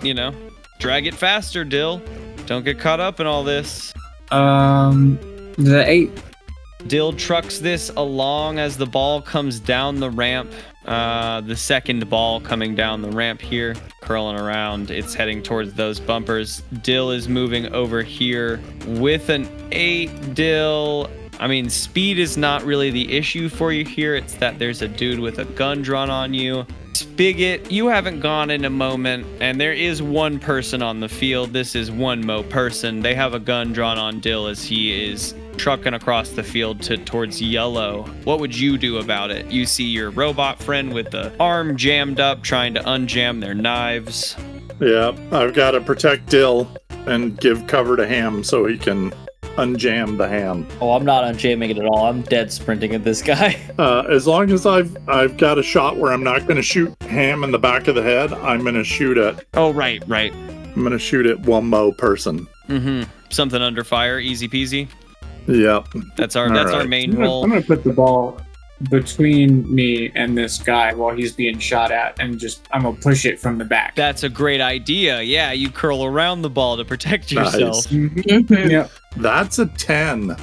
You know, drag it faster, Dill. Don't get caught up in all this. The 8. Dill trucks this along as the ball comes down the ramp. The second ball coming down the ramp here, curling around. It's heading towards those bumpers. Dill is moving over here with an 8. Dill, I mean, speed is not really the issue for you here. It's that there's a dude with a gun drawn on you. Spicket, you haven't gone in a moment, and there is one person on the field. This is one mo person. They have a gun drawn on Dill as he is trucking across the field towards yellow. What would you do about it? You see your robot friend with the arm jammed up, trying to unjam their knives. Yeah, I've got to protect Dill and give cover to Ham so he can unjam the ham. Oh, I'm not unjamming it at all. I'm dead sprinting at this guy. As long as I've got a shot where I'm not going to shoot Ham in the back of the head, I'm going to shoot at. Oh, right. I'm going to shoot at one mo person. Something under fire, easy peasy. Yep. That's our main role. I'm gonna put the ball between me and this guy while he's being shot at, and I'm gonna push it from the back. That's a great idea. Yeah, you curl around the ball to protect yourself. Nice. Yep. That's a 10.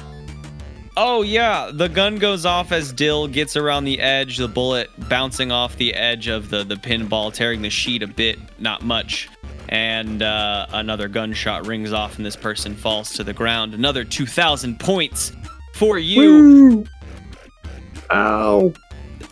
Oh yeah, the gun goes off as Dill gets around the edge, the bullet bouncing off the edge of the pinball, tearing the sheet a bit, not much. And another gunshot rings off and this person falls to the ground. Another 2,000 points for you. Woo! Ow.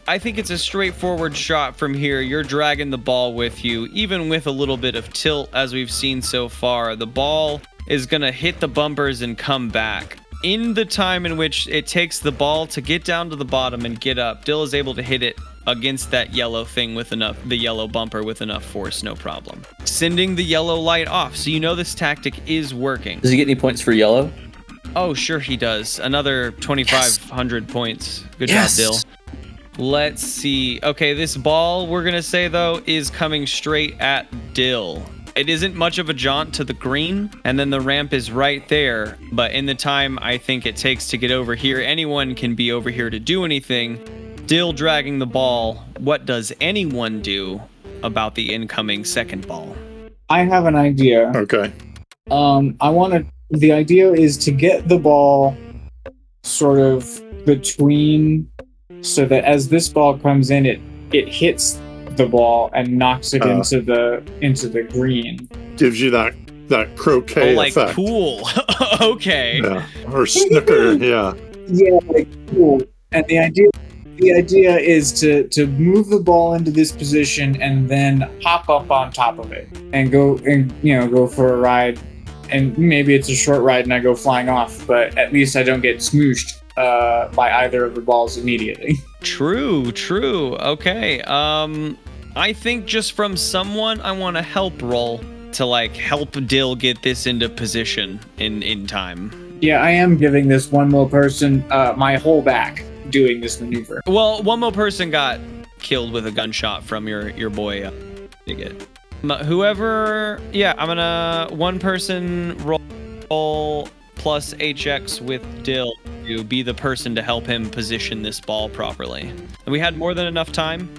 I think it's a straightforward shot from here. You're dragging the ball with you, even with a little bit of tilt as we've seen so far. The ball is going to hit the bumpers and come back. In the time in which it takes the ball to get down to the bottom and get up, Dill is able to hit it against that yellow thing with the yellow bumper with enough force, no problem. Sending the yellow light off, so you know this tactic is working. Does he get any points for yellow? Oh, sure he does. Another 2,500 points. Good job, Dill. Let's see. Okay, this ball, we're gonna say though, is coming straight at Dill. It isn't much of a jaunt to the green, and then the ramp is right there. But in the time I think it takes to get over here, anyone can be over here to do anything. Dill dragging the ball. What does anyone do about the incoming second ball? I have an idea. Okay. The idea is to get the ball sort of between, so that as this ball comes in, it hits the ball and knocks it into the green. Gives you that croquet like effect. Pool. Okay. Yeah. Or snooker, yeah. Yeah, like cool. And the idea is to move the ball into this position and then hop up on top of it and go for a ride. And maybe it's a short ride and I go flying off, but at least I don't get smooshed by either of the balls immediately. True. Okay. I think just from someone, I want a help roll to help Dill get this into position in time. Yeah, I am giving this one more person my whole back doing this maneuver. Well, one more person got killed with a gunshot from your boy Spicket. Whoever, I'm gonna one person roll plus HX with Dill to be the person to help him position this ball properly. And we had more than enough time.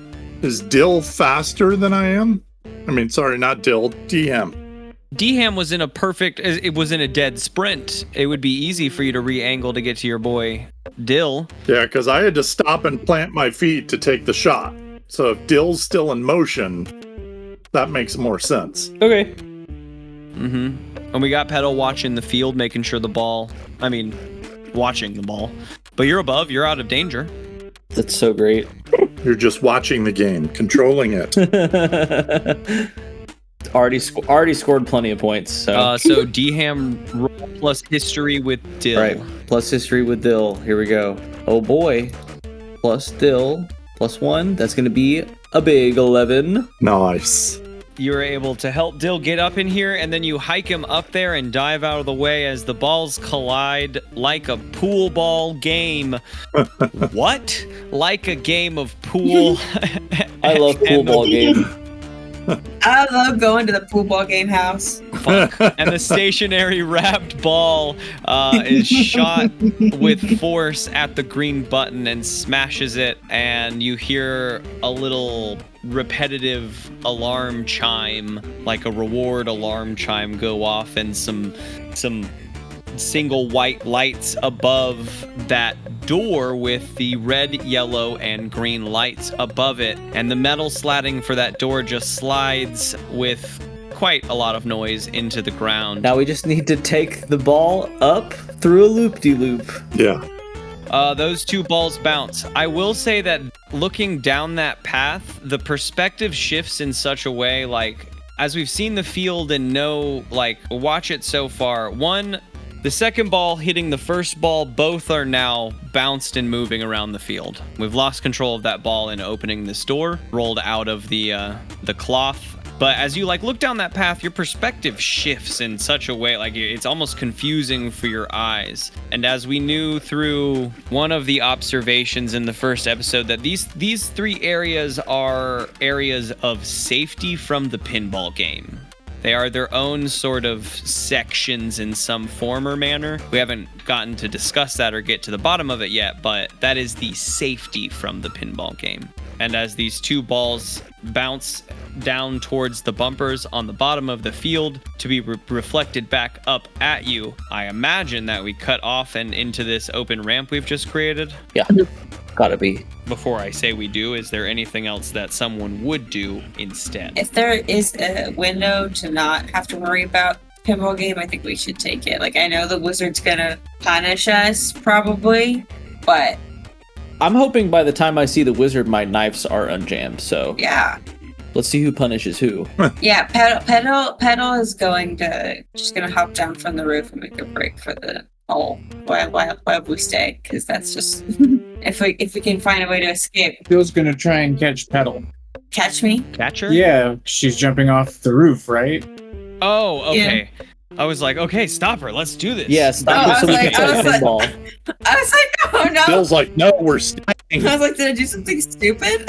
Is Dill faster than I am? I mean, sorry, not Dill, D-Ham. D-Ham was in a dead sprint. It would be easy for you to re-angle to get to your boy Dill. Yeah, because I had to stop and plant my feet to take the shot. So if Dill's still in motion, that makes more sense. Okay. And we got Petal watching the field, making sure watching the ball. But you're above, you're out of danger. That's so great. You're just watching the game, controlling it. Already scored plenty of points. So D-Ham roll plus history with Dill. Right. Plus history with Dill. Here we go. Oh boy. Plus Dill. Plus 1. That's going to be a big 11. Nice. You were able to help Dill get up in here, and then you hike him up there and dive out of the way as the balls collide like a pool ball game. What? Like a game of pool. I love pool ball game. I love going to the pool ball game house. Fuck. And the stationary wrapped ball is shot with force at the green button and smashes it, and you hear a little repetitive alarm chime, like a reward alarm chime, go off, and some single white lights above that door with the red, yellow, and green lights above it. And the metal slatting for that door just slides with quite a lot of noise into the ground. Now we just need to take the ball up through a loop-de-loop. Yeah. Those two balls bounce. I will say that looking down that path, the perspective shifts in such a way, like, as we've seen the field and watch it so far. One, the second ball hitting the first ball, both are now bounced and moving around the field. We've lost control of that ball in opening this door, rolled out of the cloth. But as you look down that path, your perspective shifts in such a way, it's almost confusing for your eyes. And as we knew through one of the observations in the first episode, that these three areas are areas of safety from the pinball game. They are their own sort of sections in some form or manner. We haven't gotten to discuss that or get to the bottom of it yet, but that is the safety from the pinball game. And as these two balls bounce down towards the bumpers on the bottom of the field to be reflected back up at you, I imagine that we cut off and into this open ramp we've just created. Yeah, gotta be. Before I say we do, is there anything else that someone would do instead? If there is a window to not have to worry about pinball game, I think we should take it. I know the wizard's gonna punish us probably, but I'm hoping by the time I see the wizard, my knives are unjammed. So yeah, let's see who punishes who. Yeah, Petal is just gonna hop down from the roof and make a break for the hole. Why we stay? Because that's just if we can find a way to escape. Bill's gonna try and catch Petal. Catch me? Catch her? Yeah, she's jumping off the roof, right? Oh, okay. Yeah. I was like, okay, stop her. Let's do this. Yeah, stop her so we can play pinball. I was like, oh no. Bill's like, no, we're staying. I was like, did I do something stupid?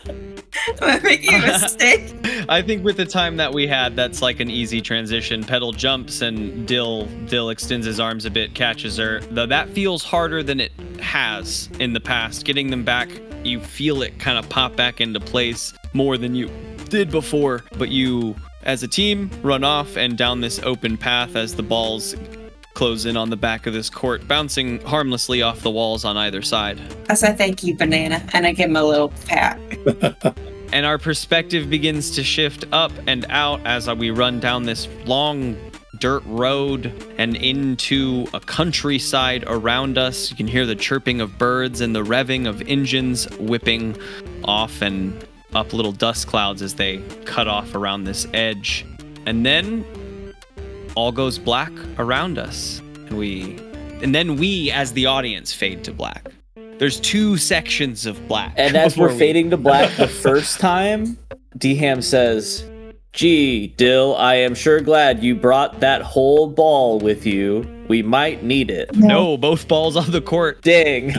Am I making a mistake? I think with the time that we had, that's an easy transition. Petal jumps and Dill extends his arms a bit, catches her. Though that feels harder than it has in the past. Getting them back, you feel it kind of pop back into place more than you did before. But you, as a team, run off and down this open path as the balls close in on the back of this court, bouncing harmlessly off the walls on either side. I say thank you, Banana, and I give him a little pat. And our perspective begins to shift up and out as we run down this long dirt road and into a countryside around us. You can hear the chirping of birds and the revving of engines whipping off and up little dust clouds as they cut off around this edge. And then all goes black around us. And then we, as the audience, fade to black. There's two sections of black. And as we're fading to black the first time, D-Ham says, "Gee, Dill, I am sure glad you brought that whole ball with you. We might need it." No, both balls on the court. Dang.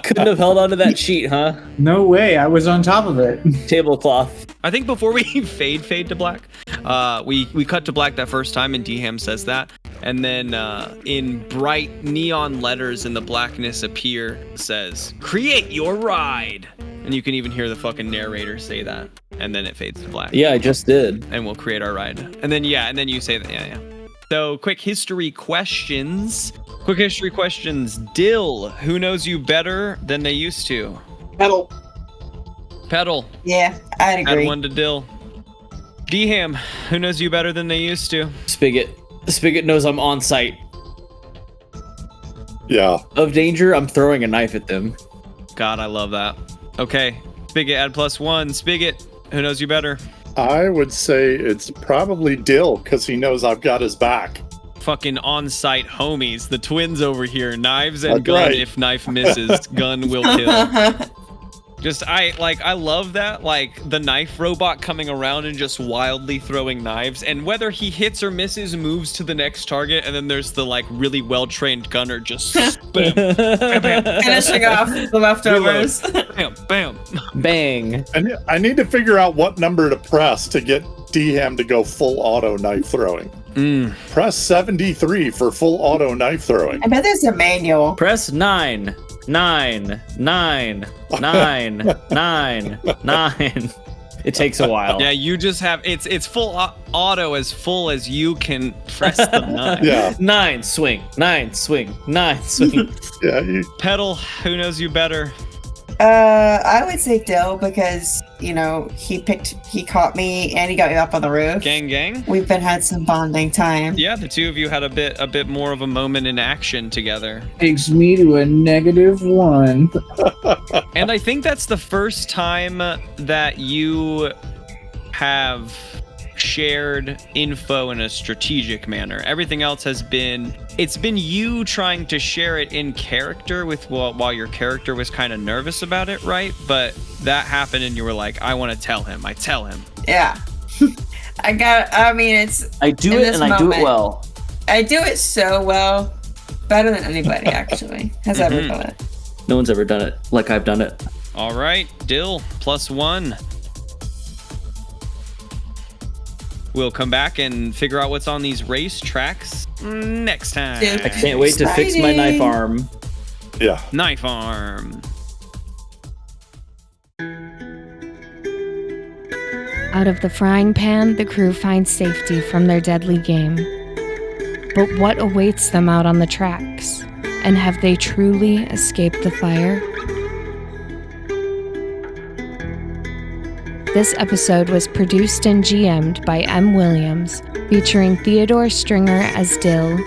Couldn't have held onto that sheet, huh? No way, I was on top of it. Tablecloth. I think before we fade to black, we cut to black that first time and D-Ham says that. And then in bright neon letters in the blackness says, "Create your ride." And you can even hear the fucking narrator say that. And then it fades to black. Yeah, I just did. And we'll create our ride. And then you say that, yeah. So, quick history questions. Dill, who knows you better than they used to? Petal. Yeah, I'd agree. Add one to Dill. D-Ham, who knows you better than they used to? Spicket. Spicket knows I'm on site. Yeah. Of danger, I'm throwing a knife at them. God, I love that. Okay, Spicket, add +1. Spigot, who knows you better? I would say it's probably Dill, because he knows I've got his back. Fucking on-site homies, the twins over here. Knives and That's gun. right. If knife misses, gun will kill. I love that, the knife robot coming around and just wildly throwing knives, and whether he hits or misses, moves to the next target, and then there's the really well-trained gunner just bam, bam, bam, Finishing off the leftovers. bam, bam. Bang. I need to figure out what number to press to get D-Ham to go full auto knife throwing. Press 73 for full auto knife throwing. I bet there's a manual. Press 9. 9. 9. 9. 9. 9. It takes a while. Yeah, you just have it's full auto as full as you can press the 9. Yeah. 9 swing, 9 swing, 9 swing. Yeah. Petal, who knows you better? I would say Dill because, you know, he caught me and he got me up on the roof. Gang. We've had some bonding time. Yeah, the two of you had a bit more of a moment in action together. Takes me to a -1. And I think that's the first time that you have shared info in a strategic manner. Everything else has been you trying to share it in character while your character was kind of nervous about it, right? But that happened and you were like, I want to tell him. I tell him. Yeah. I do it and I do it well. I do it so well. Better than anybody actually has ever done it. No one's ever done it like I've done it. All right, Dill, +1. We'll come back and figure out what's on these race tracks next time. I can't wait to fix my knife arm. Yeah. Knife arm. Out of the frying pan, the crew finds safety from their deadly game. But what awaits them out on the tracks? And have they truly escaped the fire? This episode was produced and GM'd by M. Williams, featuring Theodore Stringer as Dill,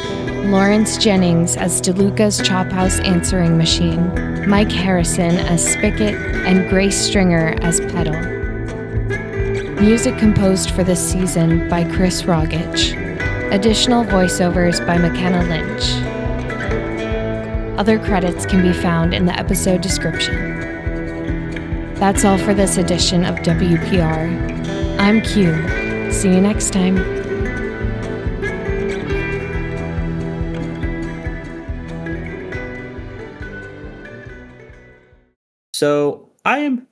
Lawrence Jennings as Deluca's Chophouse answering machine, Mike Harrison as Spicket, and Grace Stringer as Petal. Music composed for this season by Chris Rogich. Additional voiceovers by Mckenna Lynch. Other credits can be found in the episode description. That's all for this edition of WPR. I'm Q. See you next time. So I am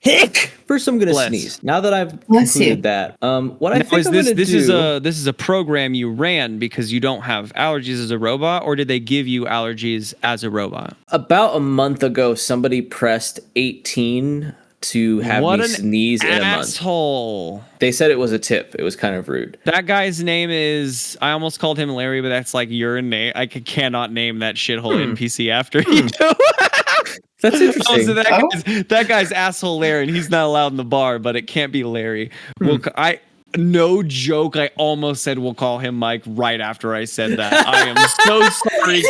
hick. First, I'm gonna Bless. sneeze. Now that I've Bless you. concluded that, what I Now, think I'm gonna do. This is a program you ran because you don't have allergies as a robot, or did they give you allergies as a robot? About a month ago, somebody pressed 18 to have What me an sneeze in a month. Asshole. They said it was a tip. It was kind of rude. That guy's name is, I almost called him Larry, but that's like your name. I cannot name that shithole NPC after you. That's interesting. So that guy's asshole Larry, and he's not allowed in the bar, but it can't be Larry. Well, no joke, I almost said we'll call him Mike right after I said that. I am so sorry,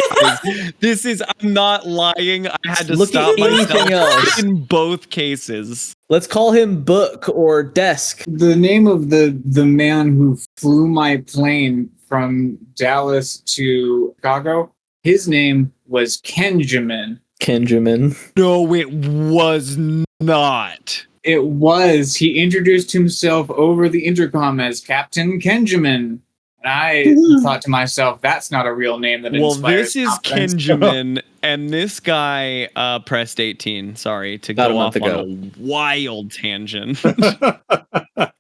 guys. I'm not lying. I had to Look stop at anything myself else. in both cases. Let's call him Book or Desk. The name of the man who flew my plane from Dallas to Chicago, his name was Kenjamin. Kenjamin. No, it was not. It was. He introduced himself over the intercom as Captain Kenjamin. And I thought to myself, that's not a real name that Well, inspires this is confidence. Kenjamin, and this guy pressed 18. Sorry to About a go month off ago. on a wild tangent.